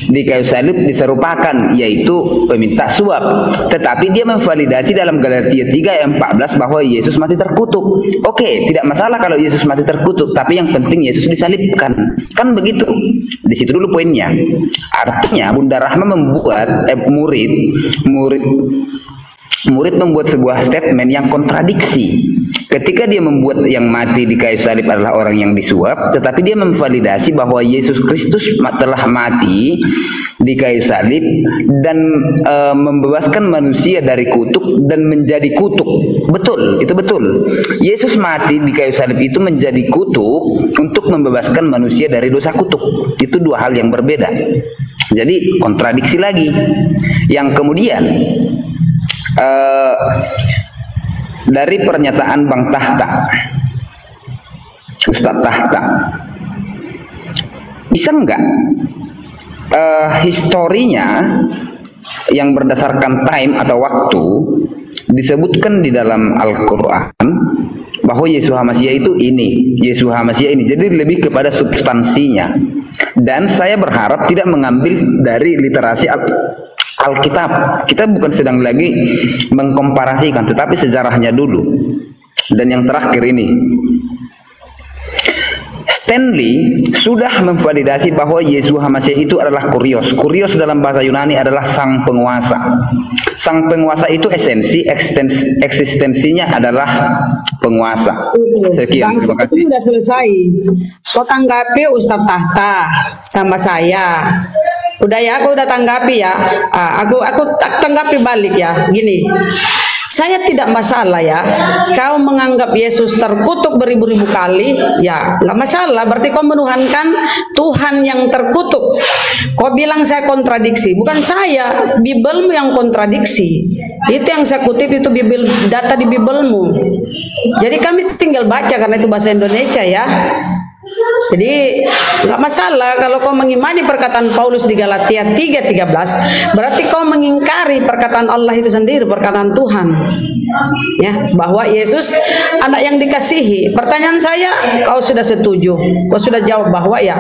A: di kayu salib diserupakan, yaitu peminta suap. Tetapi dia memvalidasi dalam Galatia 3 ayat 14 bahwa Yesus mati terkutuk. Oke, tidak masalah kalau Yesus mati terkutuk, tapi yang penting Yesus disalibkan. Kan begitu. Di situ dulu poinnya. Artinya Bunda Rahma membuat murid membuat sebuah statement yang kontradiksi. Ketika dia membuat yang mati di kayu salib adalah orang yang disuap, tetapi dia memvalidasi bahwa Yesus Kristus telah mati di kayu salib dan membebaskan manusia dari kutuk dan menjadi kutuk. Betul, itu betul. Yesus mati di kayu salib itu menjadi kutuk untuk membebaskan manusia dari dosa kutuk. Itu dua hal yang berbeda. Jadi kontradiksi lagi. Yang kemudian dari pernyataan Bang Tahta, Ustadz Tahta, bisa nggak historinya yang berdasarkan time atau waktu disebutkan di dalam Al-Quran bahwa Yeshua Mashiach itu ini, Yeshua Mashiach ini, jadi lebih kepada substansinya. Dan saya berharap tidak mengambil dari literasi Alkitab. Kita bukan sedang lagi mengkomparasikan, tetapi sejarahnya dulu. Dan yang terakhir ini, Stanley sudah memvalidasi bahwa Yeshua Mashiach itu adalah Kurios. Kurios dalam bahasa Yunani adalah sang penguasa. Sang penguasa itu eksistensinya adalah penguasa. Sekian, terima kasih.
C: Itu sudah selesai. Kau tanggapi Ustadz Tahta sama saya. Udah ya, aku udah tanggapi ya. Aku tanggapi balik ya. Gini, saya tidak masalah ya. Kau menganggap Yesus terkutuk beribu-ribu kali, ya nggak masalah. Berarti kau menuhankan Tuhan yang terkutuk. Kau bilang saya kontradiksi, bukan saya. Bibelmu yang kontradiksi. Itu yang saya kutip itu data di Bibelmu. Jadi kami tinggal baca karena itu bahasa Indonesia ya. Jadi nggak masalah kalau kau mengimani perkataan Paulus di Galatia 3:13, berarti kau mengingkari perkataan Allah itu sendiri, perkataan Tuhan. Ya, bahwa Yesus anak yang dikasihi. Pertanyaan saya, kau sudah setuju? Kau sudah jawab bahwa ya,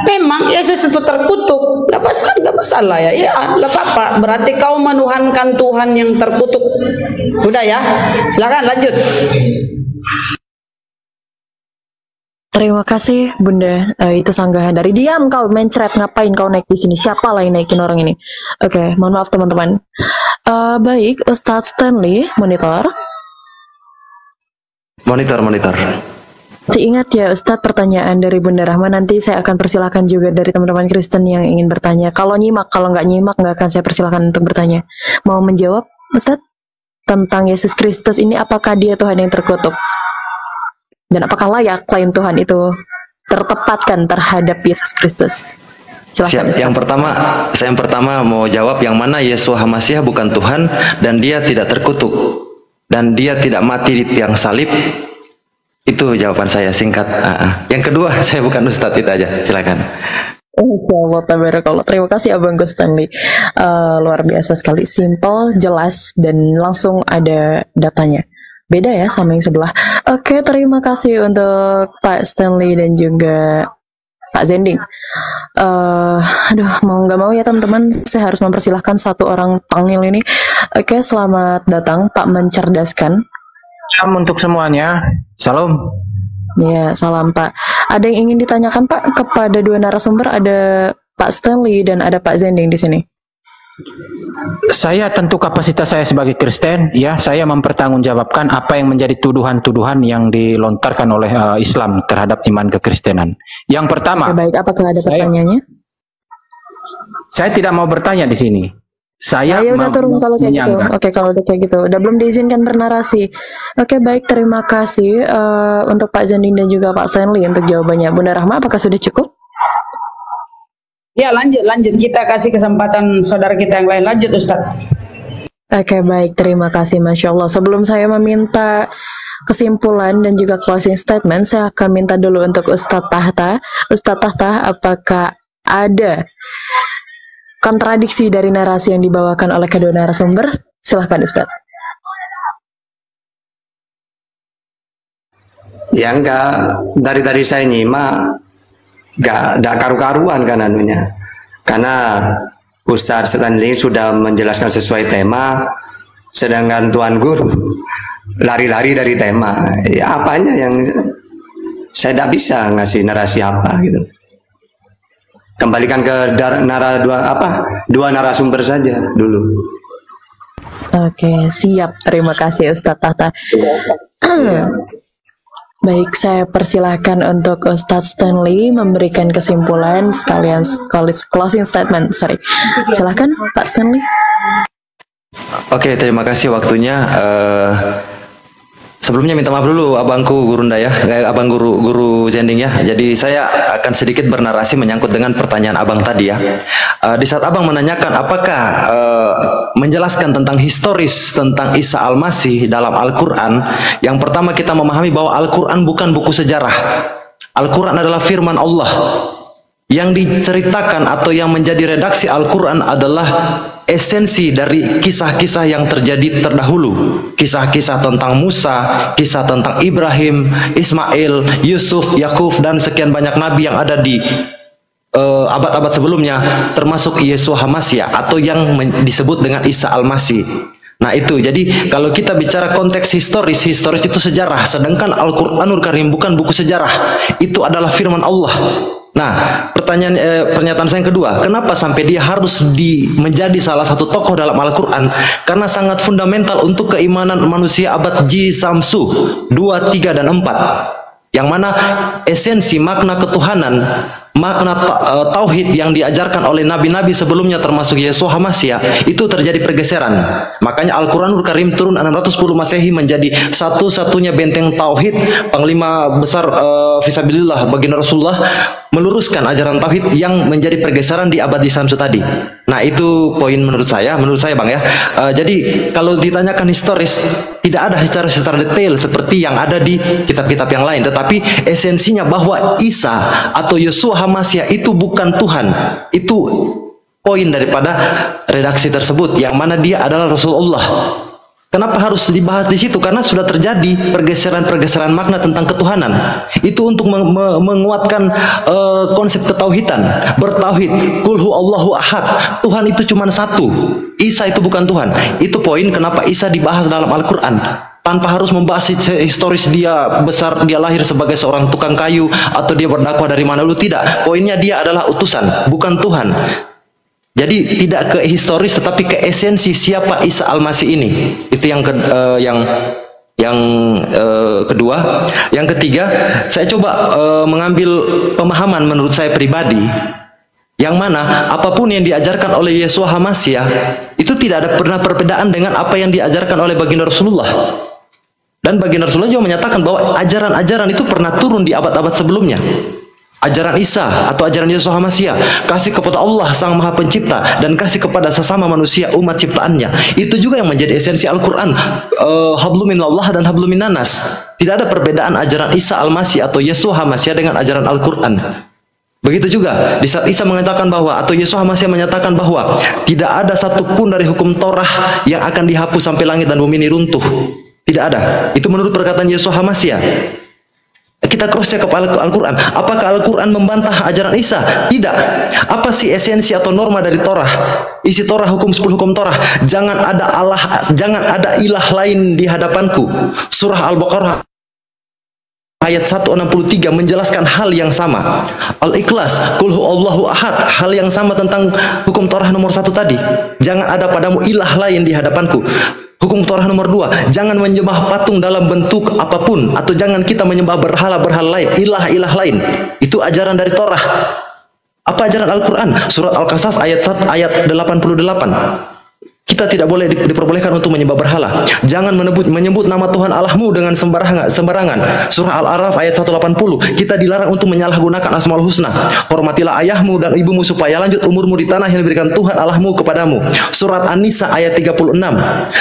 C: memang Yesus itu terkutuk. Nggak masalah ya. Ya, nggak apa-apa. Berarti kau menuhankan Tuhan yang terkutuk. Sudah ya. Silakan lanjut.
D: Terima kasih Bunda. Itu sanggahan dari diam kau mencret, ngapain kau naik di sini? Siapa lah yang naikin orang ini? Oke, mohon maaf teman-teman. Baik, Ustadz Stanley, monitor. Diingat ya Ustadz, pertanyaan dari Bunda Rahma nanti saya akan persilahkan juga dari teman-teman Kristen yang ingin bertanya. Kalau nyimak, kalau nggak nyimak nggak akan saya persilahkan untuk bertanya. Mau menjawab Ustadz tentang Yesus Kristus ini, apakah dia Tuhan yang terkutuk? Dan apakah layak klaim Tuhan itu tertepatkan terhadap Yesus Kristus?
B: Siap. Yang pertama mau jawab yang mana Yeshua Mashiach bukan Tuhan dan dia tidak terkutuk dan dia tidak mati di tiang salib. Itu jawaban saya singkat. Yang kedua, saya bukan Ustadz, itu aja. Silakan.
D: Allah tabarakallah. Terima kasih Abang Gus Stanley. Luar biasa sekali, simple, jelas dan langsung ada datanya. Beda ya sama yang sebelah. Oke, terima kasih untuk Pak Stanley dan juga Pak Zending. Aduh, mau nggak mau ya teman-teman, saya harus mempersilahkan satu orang panggil ini. Oke, selamat datang Pak Mencerdaskan.
G: Salam untuk semuanya. Salam.
D: Ya, salam Pak. Ada yang ingin ditanyakan Pak kepada dua narasumber? Ada Pak Stanley dan ada Pak Zending di sini.
G: Saya tentu kapasitas saya sebagai Kristen, ya saya mempertanggungjawabkan apa yang menjadi tuduhan-tuduhan yang dilontarkan oleh Islam terhadap iman kekristenan. Yang pertama,
D: baik, apakah ada pertanyaannya?
G: Saya tidak mau bertanya di sini. Saya
D: ya udah turun kalau kayak gitu.
G: menyanggah.
D: Oke, kalau udah kayak gitu, udah belum diizinkan bernarasi. Oke, baik, terima kasih untuk Pak Zanding dan juga Pak Stanley untuk jawabannya. Bunda Rahma, apakah sudah cukup?
C: Ya, lanjut. Kita kasih kesempatan saudara kita yang lain. Lanjut, Ustadz.
D: Oke, baik, terima kasih, Masya Allah. Sebelum saya meminta kesimpulan dan juga closing statement, saya akan minta dulu untuk Ustadz Tahta. Ustadz Tahta, apakah ada kontradiksi dari narasi yang dibawakan oleh kedua narasumber? Silahkan, Ustadz.
F: Ya enggak, dari saya nyimak enggak karu-karuan kan anunya. Karena Ustadz Stanley sudah menjelaskan sesuai tema, sedangkan Tuan Guru lari-lari dari tema. Ya apanya yang saya tidak bisa ngasih narasi apa gitu. Kembalikan ke dua narasumber saja dulu.
D: Oke, siap. Terima kasih Ustadz Tahta. Baik, saya persilahkan untuk Ustadz Stanley memberikan kesimpulan sekalian closing statement. Silahkan Pak Stanley.
B: Oke, terima kasih waktunya. Sebelumnya minta maaf dulu abangku Gurunda ya, abang guru Zanding ya. Jadi saya akan sedikit bernarasi menyangkut dengan pertanyaan abang tadi ya. Di saat abang menanyakan apakah menjelaskan tentang historis tentang Isa Al-Masih dalam Al-Quran, yang pertama kita memahami bahwa Al-Quran bukan buku sejarah. Al-Quran adalah firman Allah. Yang diceritakan atau yang menjadi redaksi Al-Quran adalah esensi dari kisah-kisah yang terjadi terdahulu. Kisah-kisah tentang Musa, kisah tentang Ibrahim, Ismail, Yusuf, Yakub, dan sekian banyak nabi yang ada di abad-abad sebelumnya, termasuk Yeshua HaMashiach atau yang disebut dengan Isa Al-Masih. Nah itu, jadi kalau kita bicara konteks historis itu sejarah, sedangkan Al-Quranul Karim bukan buku sejarah, itu adalah firman Allah. Nah, pernyataan saya yang kedua, kenapa sampai dia harus menjadi salah satu tokoh dalam Al-Quran? Karena sangat fundamental untuk keimanan manusia abad J Samsu 2, 3, dan 4. Yang mana esensi makna ketuhanan, makna tauhid yang diajarkan oleh nabi-nabi sebelumnya termasuk Yeshua HaMashiach itu terjadi pergeseran. Makanya Al-Quranul Karim turun 610 Masehi menjadi satu-satunya benteng tauhid, panglima besar fisabilillah baginda Rasulullah meluruskan ajaran tauhid yang menjadi pergeseran di abad Samsu tadi. Nah itu poin menurut saya Bang ya. Jadi kalau ditanyakan historis, tidak ada secara detail seperti yang ada di kitab-kitab yang lain, tetapi esensinya bahwa Isa atau Yeshua HaMashiach itu bukan Tuhan. Itu poin daripada redaksi tersebut, yang mana dia adalah Rasulullah. Kenapa harus dibahas di situ? Karena sudah terjadi pergeseran makna tentang ketuhanan. Itu untuk menguatkan konsep ketauhidan, bertauhid. Qul huwallahu ahad. Tuhan itu cuma satu. Isa itu bukan Tuhan. Itu poin kenapa Isa dibahas dalam Al-Quran. Tanpa harus membahas historis dia besar, dia lahir sebagai seorang tukang kayu, atau dia berdakwah dari mana dulu, tidak. Poinnya dia adalah utusan, bukan Tuhan. Jadi tidak ke historis tetapi ke esensi siapa Isa Al-Masih ini. Itu yang kedua. Yang ketiga, saya coba mengambil pemahaman menurut saya pribadi, yang mana apapun yang diajarkan oleh Yeshua HaMashiach itu tidak ada pernah perbedaan dengan apa yang diajarkan oleh baginda Rasulullah. Dan baginda Rasulullah juga menyatakan bahwa ajaran-ajaran itu pernah turun di abad-abad sebelumnya. Ajaran Isa atau ajaran Yeshua HaMashiach, kasih kepada Allah Sang Maha Pencipta dan kasih kepada sesama manusia umat ciptaannya, itu juga yang menjadi esensi Al-Quran. Hablum minallah dan hablum minannas. Tidak ada perbedaan ajaran Isa Al-Masih atau Yeshua HaMashiach dengan ajaran Al-Quran. Begitu juga di saat Isa mengatakan bahwa, atau Yeshua HaMashiach menyatakan bahwa tidak ada satupun dari hukum Torah yang akan dihapus sampai langit dan bumi ini runtuh. Tidak ada. Itu menurut perkataan Yeshua HaMashiach. Kita cross check ke Al-Quran. Apakah Al-Quran membantah ajaran Isa? Tidak. Apa sih esensi atau norma dari Torah? Isi Torah, hukum 10 hukum Torah. Jangan ada ilah lain di hadapanku. Surah Al-Baqarah ayat 163 menjelaskan hal yang sama. Al-Ikhlas, Qul huwallahu ahad, hal yang sama tentang hukum Torah nomor 1 tadi. Jangan ada padamu ilah lain di hadapanku. Hukum Torah nomor 2, jangan menyembah patung dalam bentuk apapun, atau jangan kita menyembah berhala-berhala lain, ilah-ilah lain. Itu ajaran dari Torah. Apa ajaran Al-Quran? Surat Al-Qasas ayat 88. Kita tidak boleh diperbolehkan untuk menyembah berhala. Jangan menyebut nama Tuhan Allahmu dengan sembarangan. Surah Al-A'raf ayat 180. Kita dilarang untuk menyalahgunakan Asmaul Husna. Hormatilah ayahmu dan ibumu supaya lanjut umurmu di tanah yang diberikan Tuhan Allahmu kepadamu. Surat An-Nisa ayat 36.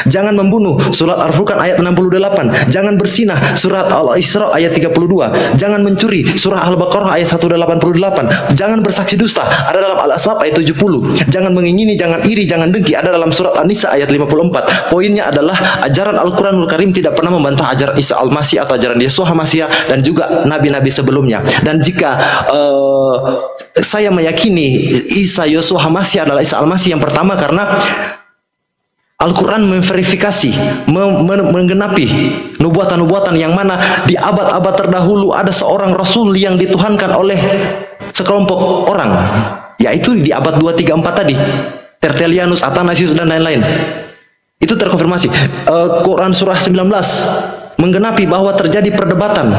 B: Jangan membunuh. Surat Al-Furqan ayat 68. Jangan bersinah. Surat Al-Isra ayat 32. Jangan mencuri. Surah Al-Baqarah ayat 188. Jangan bersaksi dusta. Ada dalam Al-Asab ayat 70. Jangan mengingini, jangan iri, jangan dengki. Ada dalam surat An-Nisa ayat 54. Poinnya adalah ajaran Al-Quranul Karim tidak pernah membantah ajaran Isa Al-Masih atau ajaran Yesus Hamasiah dan juga nabi-nabi sebelumnya. Dan jika saya meyakini Isa Yesus Hamasiah adalah Isa Al-Masih yang pertama, karena Al-Quran memverifikasi, menggenapi nubuatan-nubuatan yang mana di abad-abad terdahulu ada seorang Rasul yang dituhankan oleh sekelompok orang, yaitu di abad 2, 3, 4 tadi. Tertullianus, Athanasius dan lain-lain. Itu terkonfirmasi. Quran surah 19 menggenapi bahwa terjadi perdebatan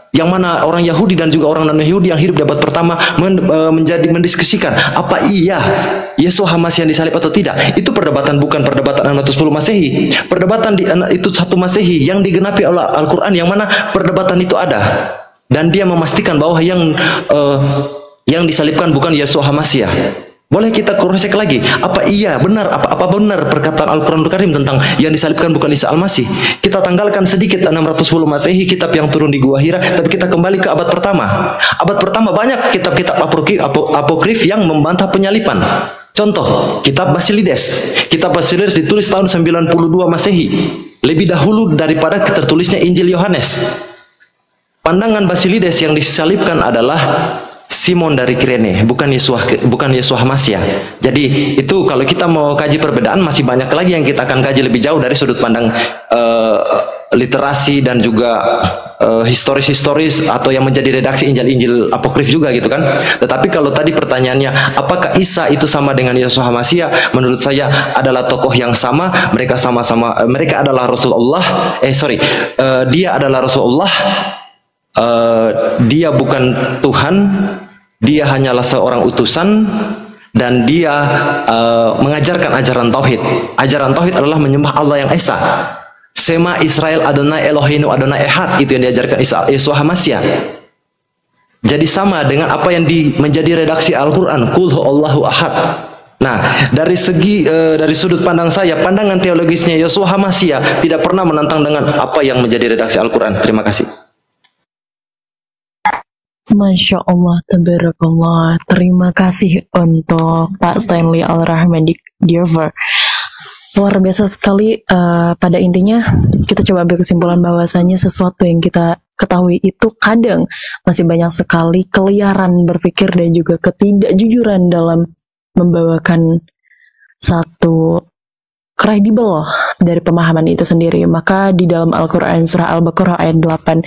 B: yang mana orang Yahudi dan juga orang non-Yahudi yang hidup di abad pertama mendiskusikan apa iya Yesus Hamasiah yang disalib atau tidak. Itu perdebatan, bukan perdebatan 610 Masehi. Perdebatan itu 1 Masehi yang digenapi oleh Al-Quran, yang mana perdebatan itu ada. Dan dia memastikan bahwa yang disalibkan bukan Yesus Hamasiah. Boleh kita cross-check lagi, apa iya benar, apa benar perkataan Al-Quranul Karim tentang yang disalibkan bukan Isa Al-Masih. Kita tanggalkan sedikit 610 Masehi, kitab yang turun di Gua Hira, tapi kita kembali ke abad pertama. Abad pertama banyak kitab-kitab apokrif yang membantah penyaliban. Contoh, kitab Basilides. Kitab Basilides ditulis tahun 92 Masehi, lebih dahulu daripada tertulisnya Injil Yohanes. Pandangan Basilides yang disalibkan adalah Simon dari Kirene, bukan Yesus Hamasiah. Jadi itu kalau kita mau kaji perbedaan, masih banyak lagi yang kita akan kaji lebih jauh dari sudut pandang literasi dan juga historis atau yang menjadi redaksi Injil apokrif juga gitu kan. Tetapi kalau tadi pertanyaannya apakah Isa itu sama dengan Yesus Hamasiah, menurut saya adalah tokoh yang sama. Mereka mereka adalah Rasulullah. Dia adalah Rasulullah. Dia bukan Tuhan. Dia hanyalah seorang utusan, dan dia mengajarkan ajaran tauhid. Ajaran tauhid adalah menyembah Allah yang Esa. Sema Israel Adonai Eloheinu Adonai Ehad, itu yang diajarkan Yesus Hamasiah. Jadi sama dengan apa yang menjadi redaksi Al-Quran, Qul huwallahu ahad. Nah, dari sudut pandang saya, pandangan teologisnya Yesus Hamasiah tidak pernah menantang dengan apa yang menjadi redaksi Al-Quran. Terima kasih.
D: Masya Allah, tabarakallah. Terima kasih untuk Pak Stanley Al-Rahman Diover. Luar biasa sekali. Pada intinya kita coba ambil kesimpulan bahwasanya sesuatu yang kita ketahui itu kadang masih banyak sekali keliaran berpikir dan juga ketidakjujuran dalam membawakan satu kredibel dari pemahaman itu sendiri. Maka di dalam Al-Quran surah Al-Baqarah ayat 8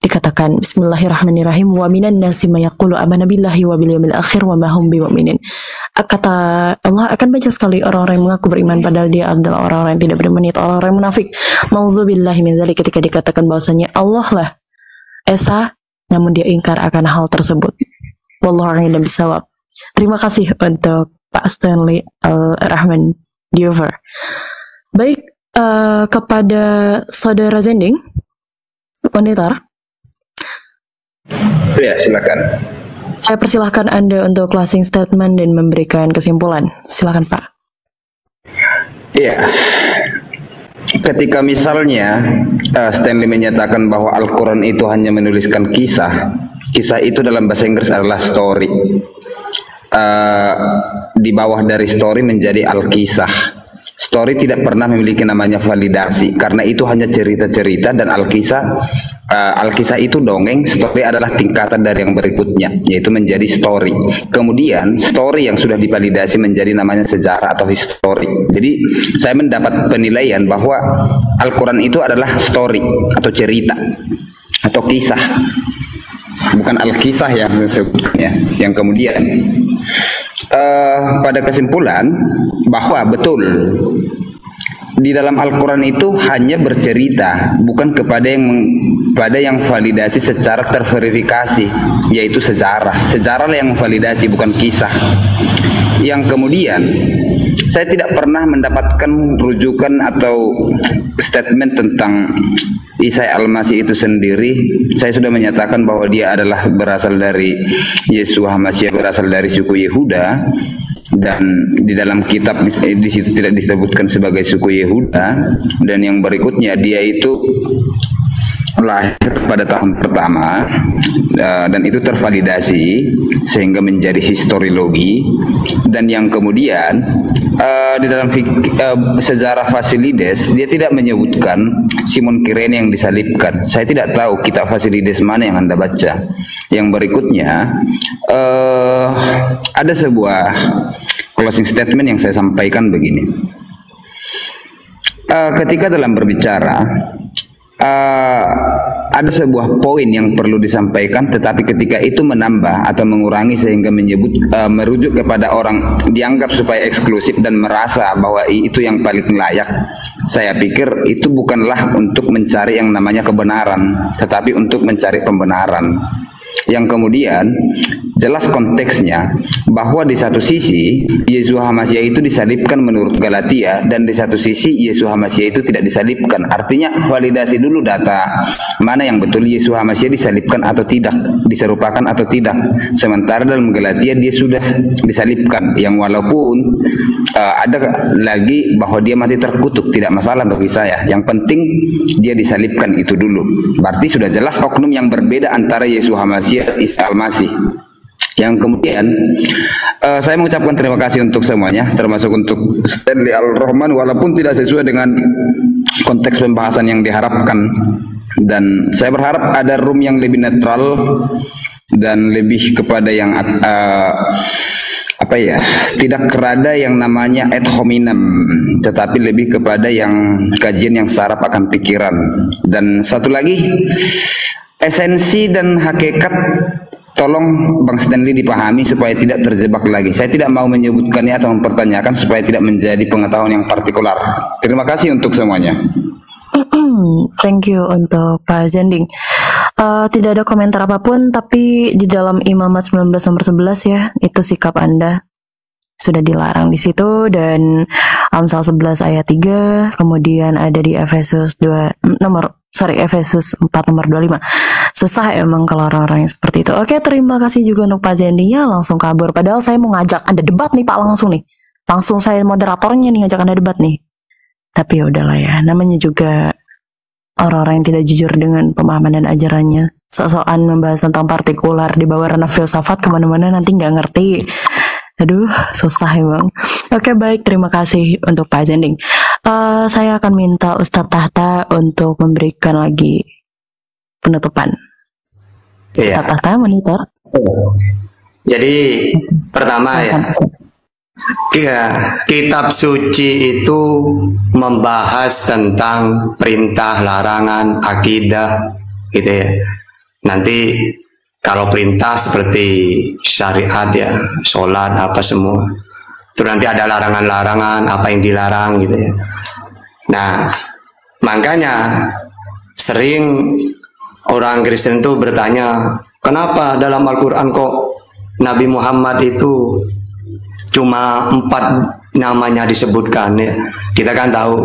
D: dikatakan, Bismillahirrahmanirrahim, wa minan nasi may yaqulu amana billahi wa bil yawmil akhir wa ma hum bimu'minin. Kata Allah, akan banyak sekali orang-orang yang mengaku beriman padahal dia adalah orang-orang yang tidak beriman, itu orang-orang munafik. Ma'udzubillahi min dzalik, ketika dikatakan bahwasanya Allah lah Esa, namun dia ingkar akan hal tersebut. Wallahu a'lam bishawab. Terima kasih untuk Pak Stanley Al-Rahman Diover. Baik, kepada Saudara Zending Monitor.
A: Ya, silakan.
D: Saya persilahkan Anda untuk closing statement dan memberikan kesimpulan. Silakan, Pak.
A: Iya. Ketika misalnya Stanley menyatakan bahwa Al-Quran itu hanya menuliskan kisah itu dalam bahasa Inggris adalah story. Di bawah dari story menjadi Al-Kisah. Story tidak pernah memiliki namanya validasi, karena itu hanya cerita-cerita, dan Al-Kisah itu dongeng. Story adalah tingkatan dari yang berikutnya, yaitu menjadi story. Kemudian story yang sudah divalidasi menjadi namanya sejarah atau history. Jadi saya mendapat penilaian bahwa Al-Quran itu adalah story atau cerita atau kisah, bukan Al-Kisah yang disebutnya. Yang kemudian pada kesimpulan bahwa betul di dalam Al-Quran itu hanya bercerita, bukan kepada yang validasi secara terverifikasi, yaitu sejarah. Sejarah yang validasi, bukan kisah. Yang kemudian saya tidak pernah mendapatkan rujukan atau statement tentang Isa Al-Masih itu sendiri. Saya sudah menyatakan bahwa dia adalah berasal dari Yeshua HaMashiach, berasal dari suku Yehuda, dan di dalam kitab di situ tidak disebutkan sebagai suku Yehuda. Dan yang berikutnya, dia itu lahir pada tahun pertama dan itu tervalidasi sehingga menjadi historiologi. Dan yang kemudian di dalam sejarah Fasilides dia tidak menyebutkan Simon Kirene yang disalibkan. Saya tidak tahu kitab Fasilides mana yang Anda baca. Yang berikutnya ada sebuah closing statement yang saya sampaikan begini. Ketika dalam berbicara ada sebuah poin yang perlu disampaikan, tetapi ketika itu menambah atau mengurangi sehingga merujuk kepada orang dianggap supaya eksklusif dan merasa bahwa itu yang paling layak, saya pikir itu bukanlah untuk mencari yang namanya kebenaran, tetapi untuk mencari pembenaran. Yang kemudian jelas konteksnya bahwa di satu sisi Yeshua HaMashiach itu disalibkan menurut Galatia, dan di satu sisi Yeshua HaMashiach itu tidak disalibkan. Artinya validasi dulu data mana yang betul Yeshua HaMashiach disalibkan atau tidak, diserupakan atau tidak. Sementara dalam Galatia dia sudah disalibkan, yang walaupun ada lagi bahwa dia mati terkutuk, tidak masalah bagi saya. Yang penting dia disalibkan itu dulu. Berarti sudah jelas oknum yang berbeda antara Yeshua HaMashiach Isa Al-Masih. Yang kemudian saya mengucapkan terima kasih untuk semuanya, termasuk untuk Stanley Al-Rahman, walaupun tidak sesuai dengan konteks pembahasan yang diharapkan. Dan saya berharap ada room yang lebih netral dan lebih kepada yang tidak kerada yang namanya ad hominem, tetapi lebih kepada yang kajian yang saraf akan pikiran. Dan satu lagi, esensi dan hakikat tolong Bang Stanley dipahami supaya tidak terjebak lagi. Saya tidak mau menyebutkannya atau mempertanyakan supaya tidak menjadi pengetahuan yang partikular. Terima kasih untuk semuanya.
D: Thank you untuk Pak Zending. Tidak ada komentar apapun, tapi di dalam Imamat 19 nomor 11 ya, itu sikap Anda sudah dilarang di situ. Dan Amsal 11 ayat 3, kemudian ada di Efesus 4 nomor 25. Sesah emang kalau orang-orang yang seperti itu. Oke, terima kasih juga untuk Pak Zendinya, langsung kabur. Padahal saya mau ngajak Anda debat nih Pak, langsung nih. Langsung saya moderatornya nih ngajak Anda debat nih. Tapi ya udahlah ya, namanya juga orang-orang yang tidak jujur dengan pemahaman dan ajarannya. Sok-sokan membahas tentang partikular di bawah ranah filsafat kemana-mana nanti nggak ngerti. Aduh, susah emang. Oke, baik, terima kasih untuk Pak Zending. Saya akan minta Ustadz Tahta untuk memberikan lagi penutupan.
F: Iya.
D: Ustadz Tahta, monitor.
F: Jadi pertama ya, kitab suci itu membahas tentang perintah, larangan, akidah, gitu ya. Nanti kalau perintah seperti syariat ya, sholat apa semua. Terus nanti ada larangan-larangan, apa yang dilarang gitu ya. Nah, makanya sering orang Kristen tuh bertanya, kenapa dalam Al-Quran kok Nabi Muhammad itu cuma 4 namanya disebutkan ya. Kita kan tahu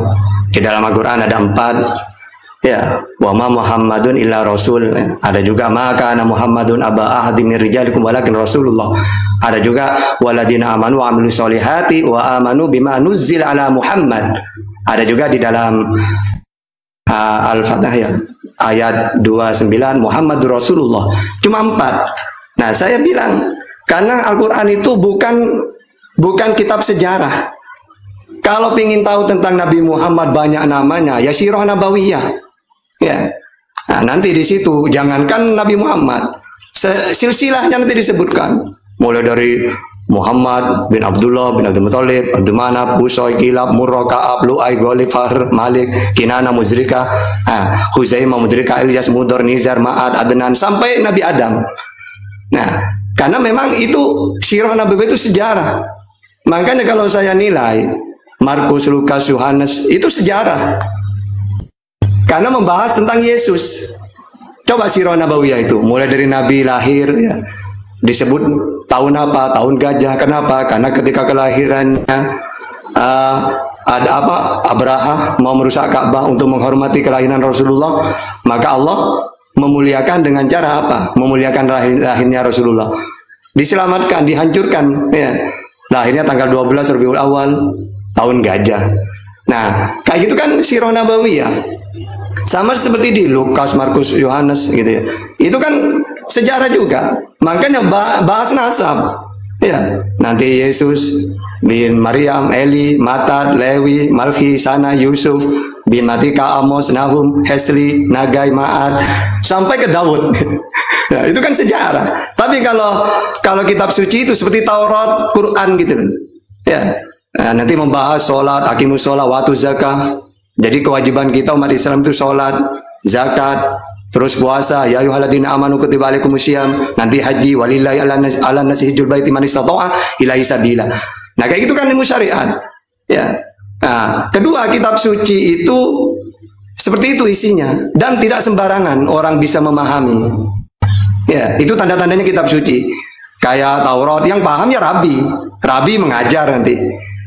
F: di dalam Al-Quran ada 4 ya, wa ma Muhammadun illa rasul. Ada juga maka Muhammadun aba ahadi min rijalikum walakin Rasulullah. Ada juga waladina amanu wa amilus solihati wa amanu bima nuzzil ala Muhammad. Ada juga di dalam Al-Fatah ya, ayat 29 Muhammadur Rasulullah. Cuma 4. Nah, saya bilang karena Al-Quran itu bukan kitab sejarah. Kalau ingin tahu tentang Nabi Muhammad banyak namanya, ya Sirah Nabawiyah. Ya, nah, nanti di situ jangankan Nabi Muhammad, silsilahnya nanti disebutkan, mulai dari Muhammad bin Abdullah bin Abdul Muttalib, Abdul Manaf, Qusay, Kilab, Murrah, Ka'ab, Lu'ay, Ghalib, Fahr, Malik, Kinana, Muzrika, Huzaimah, Mudrika, Ilyas, Mudor, Nizar, Ma'ad, Adnan, sampai Nabi Adam. Nah, karena memang itu sirah Nabi itu sejarah. Makanya kalau saya nilai Markus, Lukas, Yohanes, itu sejarah. Karena membahas tentang Yesus. Coba Sirah Nabawiyah itu, mulai dari Nabi lahir, ya, disebut tahun apa, tahun gajah. Kenapa? Karena ketika kelahirannya ada apa? Abraha mau merusak Ka'bah untuk menghormati kelahiran Rasulullah, maka Allah memuliakan dengan cara apa? Memuliakan lahirnya Rasulullah. Diselamatkan, dihancurkan, ya. Lahirnya tanggal 12 Rabiul Awal, tahun gajah. Nah, kayak gitu kan Sirah Nabawiyah. Sama seperti di Lukas, Markus, Yohanes gitu ya. Itu kan sejarah juga. Makanya bahas nasab. Ya, nanti Yesus bin Maryam, Eli, Matat, Lewi, Malki, Sana, Yusuf bin Matika, Amos, Nahum, Hesli, Nagai, Ma'ad, sampai ke Daud. Nah, itu kan sejarah. Tapi kalau kitab suci itu seperti Taurat, Quran gitu. Ya. Nah, nanti membahas sholat, aqimus sholat, waktu zakah. Jadi kewajiban kita umat Islam itu sholat, zakat, terus puasa. Ya ayyuhalladzina amanu kutiba alaikumusiyam. Nanti haji, walillahi ala nasi hijjul baiti man istata'a ilaihi sabila. Nah, kayak gitu kan ilmu syariat. Ya. Nah, kedua, kitab suci itu seperti itu isinya dan tidak sembarangan orang bisa memahami. Ya, itu tanda-tandanya kitab suci. Kayak Taurat yang paham ya rabi. Rabi mengajar nanti.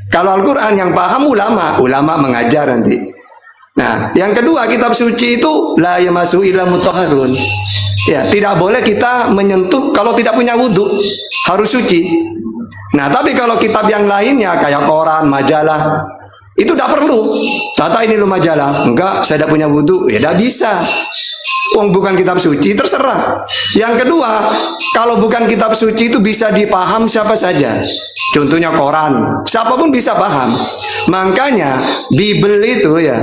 F: Kalau Al-Qur'an yang paham ulama mengajar nanti. Nah, yang kedua, kitab suci itu la yamassu illa mutahharun. Ya, tidak boleh kita menyentuh kalau tidak punya wudhu, harus suci. Nah, tapi kalau kitab yang lainnya kayak koran, majalah, itu tidak perlu. Tata ini lo majalah, enggak, saya tidak punya wudhu, ya tidak bisa. Wong bukan kitab suci, terserah. Yang kedua, kalau bukan kitab suci itu bisa dipaham siapa saja. Contohnya koran, siapapun bisa paham. Makanya Bible itu ya,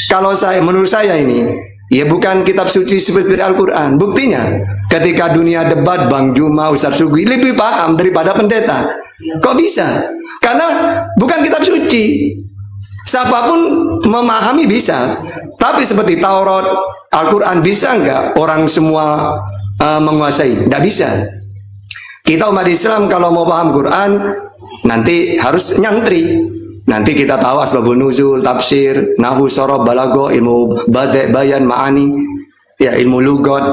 F: kalau menurut saya ini, ya bukan kitab suci seperti Al-Quran. Buktinya, ketika dunia debat, Bang Juma, Ustaz Sugi lebih paham daripada pendeta. Kok bisa? Karena bukan kitab suci. Siapapun memahami bisa. Tapi seperti Taurat, Al-Quran bisa enggak orang semua menguasai? Tidak bisa. Kita umat Islam kalau mau paham Quran, nanti harus nyantri. Nanti kita tahu asbabun nuzul, tafsir, nahwu, sorob, balago, ilmu bade, bayan, ma'ani, ya ilmu lugat.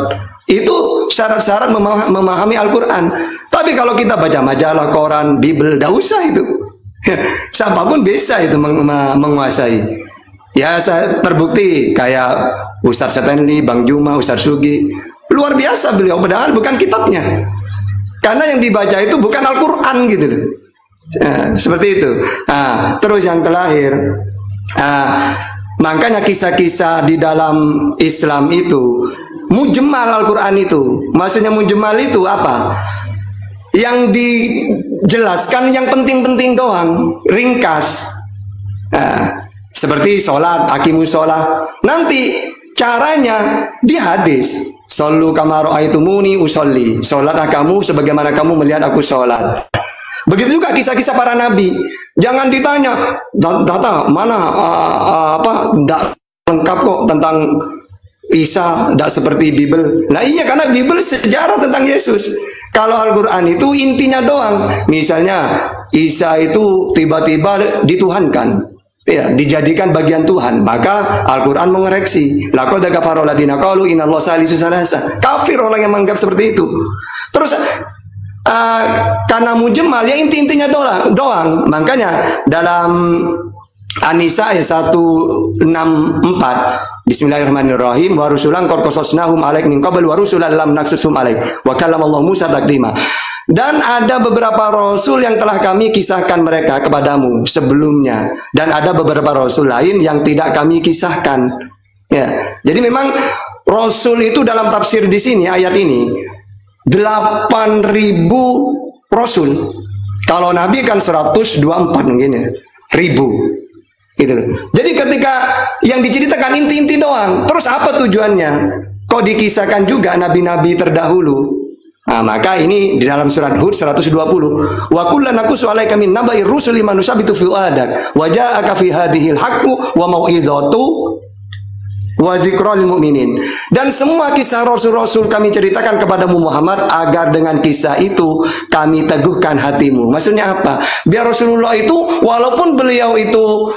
F: Itu syarat-syarat memahami Al-Quran. Tapi kalau kita baca majalah, koran, Bible, tidak usah itu. Siapapun bisa itu menguasai. Ya, saya terbukti kayak Ustaz Stanley, Bang Juma, Ustaz Sugi, luar biasa beliau, padahal bukan kitabnya. Karena yang dibaca itu bukan Al-Quran gitu loh. Nah, seperti itu. Nah, terus yang terakhir, makanya kisah-kisah di dalam Islam itu mujmal Al-Quran itu. Maksudnya mujmal itu apa? Yang dijelaskan yang penting-penting doang, ringkas. Nah, seperti sholat, aqimus sholat. Nanti caranya di hadis. Sallu kama ra'aitumuni usolli. Sholatlah kamu sebagaimana kamu melihat aku sholat. Begitu juga kisah-kisah para nabi. Jangan ditanya, data mana tidak lengkap kok tentang Isa, tidak seperti Bible. Nah iya, karena Bible sejarah tentang Yesus. Kalau Al-Quran itu intinya doang. Misalnya Isa itu tiba-tiba dituhankan. Ya, dijadikan bagian Tuhan, maka Al-Quran mengoreksi. Laqad kafara alladziina qalu innallaha salisu salasa. Kafir orang yang menganggap seperti itu. Terus karena mujmal ya inti-intinya doang. Makanya dalam An-Nisa ayat 164, Bismillahirrahmanirrahim, wa rusulan qad qasasnahum 'alaik min qabl wa rusulan lam naqsushum 'alaik wa kallamallahu Musa taklima. Dan ada beberapa rasul yang telah kami kisahkan mereka kepadamu sebelumnya, dan ada beberapa rasul lain yang tidak kami kisahkan. Ya, jadi memang rasul itu dalam tafsir di sini ayat ini 8.000 rasul. Kalau nabi kan 124 mungkin ya, 1000. Gitu loh. Jadi ketika yang diceritakan inti-inti doang, terus apa tujuannya? Kok dikisahkan juga nabi-nabi terdahulu? Nah, maka ini di dalam surat Hud 120. Wa kullan naqussu 'alaika min naba'ir rusuli man nusabitu fu'adak wa ja'aka fi hadhil haqqu wa mau'izatu wa dzikra lil mu'minin. Dan semua kisah rasul-rasul kami ceritakan kepadamu Muhammad agar dengan kisah itu kami teguhkan hatimu. Maksudnya apa? Biar Rasulullah itu walaupun beliau itu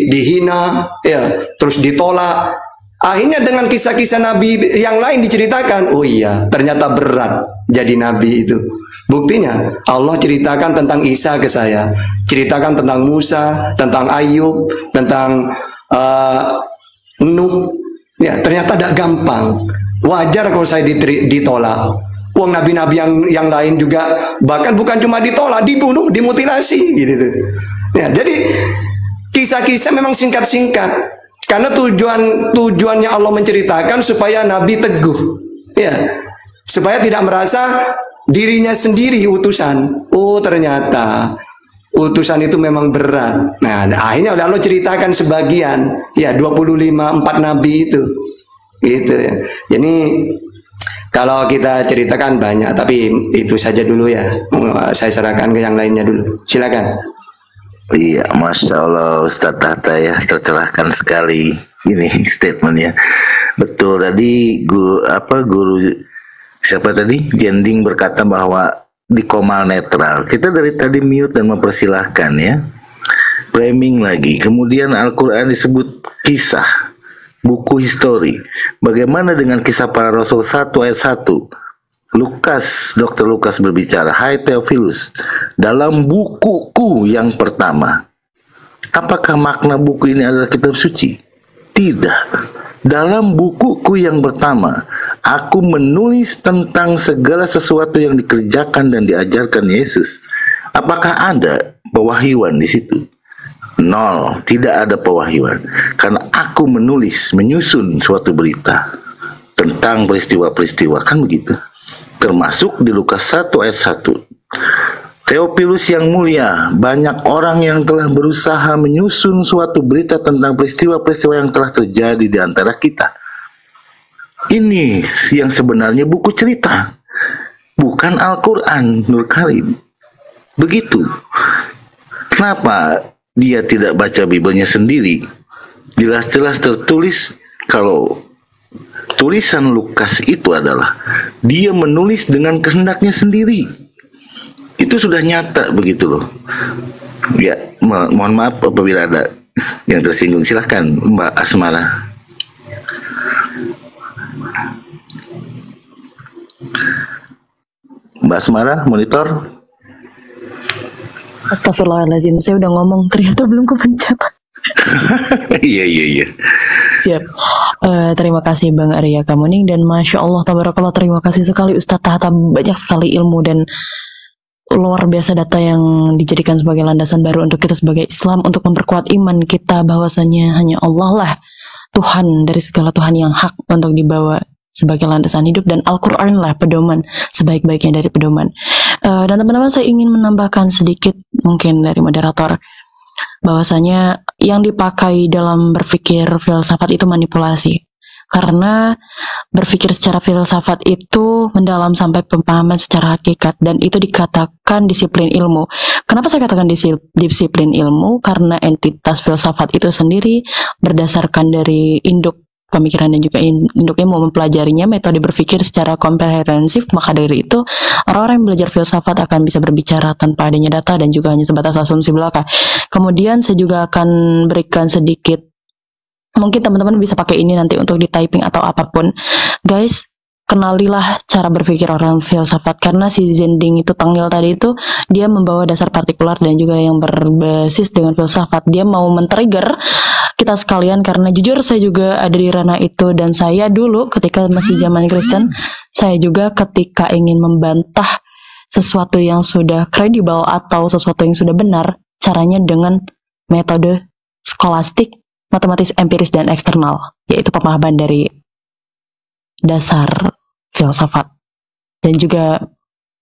F: dihina ya, terus ditolak, akhirnya dengan kisah-kisah nabi yang lain diceritakan, oh iya, ternyata berat jadi nabi itu. Buktinya Allah ceritakan tentang Isa ke saya, ceritakan tentang Musa, tentang Ayub, tentang Nuh. Ya, ternyata tidak gampang. Wajar kalau saya ditolak. Uang nabi-nabi yang lain juga bahkan bukan cuma ditolak, dibunuh, dimutilasi gitu tuh. Ya, jadi kisah-kisah memang singkat-singkat. Karena tujuannya Allah menceritakan supaya Nabi teguh. Ya. Supaya tidak merasa dirinya sendiri utusan. Oh, ternyata utusan itu memang berat. Nah, akhirnya Allah ceritakan sebagian, ya 25 4 nabi itu. Gitu ya. Jadi kalau kita ceritakan banyak, tapi itu saja dulu ya. Saya serahkan ke yang lainnya dulu. Silakan.
E: Iya, Masya Allah Ustadz Tahta ya, tercerahkan sekali ini statementnya. Betul tadi guru siapa tadi? Jending berkata bahwa di Komal netral. Kita dari tadi mute dan mempersilahkan ya. Framing lagi. Kemudian Al-Quran disebut kisah, buku histori. Bagaimana dengan kisah para Rasul 1 ayat 1? Dr. Lukas berbicara, hai Theophilus, dalam bukuku yang pertama. Apakah makna buku ini adalah kitab suci? Tidak. Dalam bukuku yang pertama, aku menulis tentang segala sesuatu yang dikerjakan dan diajarkan Yesus. Apakah ada pewahyuan di situ? Nol, tidak ada pewahyuan. Karena aku menyusun suatu berita tentang peristiwa-peristiwa, kan begitu. Termasuk di Lukas 1 ayat 1. Theophilus yang mulia, banyak orang yang telah berusaha menyusun suatu berita tentang peristiwa-peristiwa yang telah terjadi di antara kita. Ini yang sebenarnya buku cerita, bukan Al-Quran Nur Karim. Begitu. Kenapa dia tidak baca Bibelnya sendiri? Jelas-jelas tertulis kalau tulisan Lukas itu adalah dia menulis dengan kehendaknya sendiri. Itu sudah nyata begitu loh. Ya, mohon maaf apabila ada yang tersinggung. Silahkan Mbak Asmara. Mbak Asmara, monitor.
D: Astagfirullahaladzim, saya udah ngomong ternyata belum kepencet.
E: Iya.
D: Siap. Terima kasih Bang Arya Kamuning, dan Masya Allah tabarakallah, terima kasih sekali Ustadz Tahta, banyak sekali ilmu dan luar biasa data yang dijadikan sebagai landasan baru untuk kita sebagai Islam, untuk memperkuat iman kita bahwasanya hanya Allah lah Tuhan dari segala Tuhan yang hak untuk dibawa sebagai landasan hidup, dan Al-Quran lah pedoman sebaik-baiknya dari pedoman. Dan teman-teman, saya ingin menambahkan sedikit mungkin dari moderator, bahwasanya yang dipakai dalam berpikir filsafat itu manipulasi. Karena berpikir secara filsafat itu mendalam sampai pemahaman secara hakikat, dan itu dikatakan disiplin ilmu. Kenapa saya katakan disiplin ilmu? Karena entitas filsafat itu sendiri berdasarkan dari induk pemikiran dan juga induk ilmu mempelajarinya, metode berpikir secara komprehensif. Maka dari itu orang-orang yang belajar filsafat akan bisa berbicara tanpa adanya data dan juga hanya sebatas asumsi belaka. Kemudian saya juga akan berikan sedikit, mungkin teman-teman bisa pakai ini nanti untuk di typing atau apapun. Guys, kenalilah cara berpikir orang filsafat, karena si Zending itu Tangil tadi itu dia membawa dasar partikular dan juga yang berbasis dengan filsafat. Dia mau men-trigger kita sekalian, karena jujur saya juga ada di ranah itu, dan saya dulu ketika masih zaman Kristen, saya juga ketika ingin membantah sesuatu yang sudah kredibel atau sesuatu yang sudah benar, caranya dengan metode skolastik, matematis empiris dan eksternal, yaitu pemahaman dari dasar filsafat, dan juga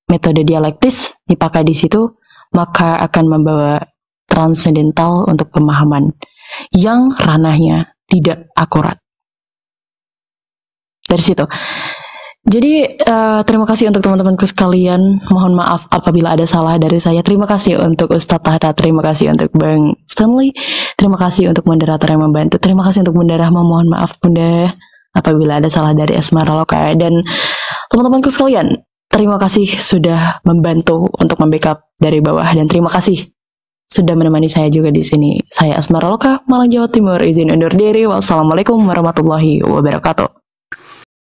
D: metode dialektis dipakai di situ, maka akan membawa transendental untuk pemahaman yang ranahnya tidak akurat. Dari situ, Jadi terima kasih untuk teman-temanku sekalian. Mohon maaf apabila ada salah dari saya. Terima kasih untuk Ustadz Tahta. Terima kasih untuk Bang Stanley. Terima kasih untuk moderator yang membantu. Terima kasih untuk Bunda Rahma. Mohon maaf Bunda apabila ada salah dari Asmara Loka. Dan teman-temanku sekalian, terima kasih sudah membantu untuk membackup dari bawah. Dan terima kasih sudah menemani saya juga di sini. Saya Asmara Loka, Malang, Jawa Timur. Izin undur diri. Wassalamualaikum warahmatullahi wabarakatuh.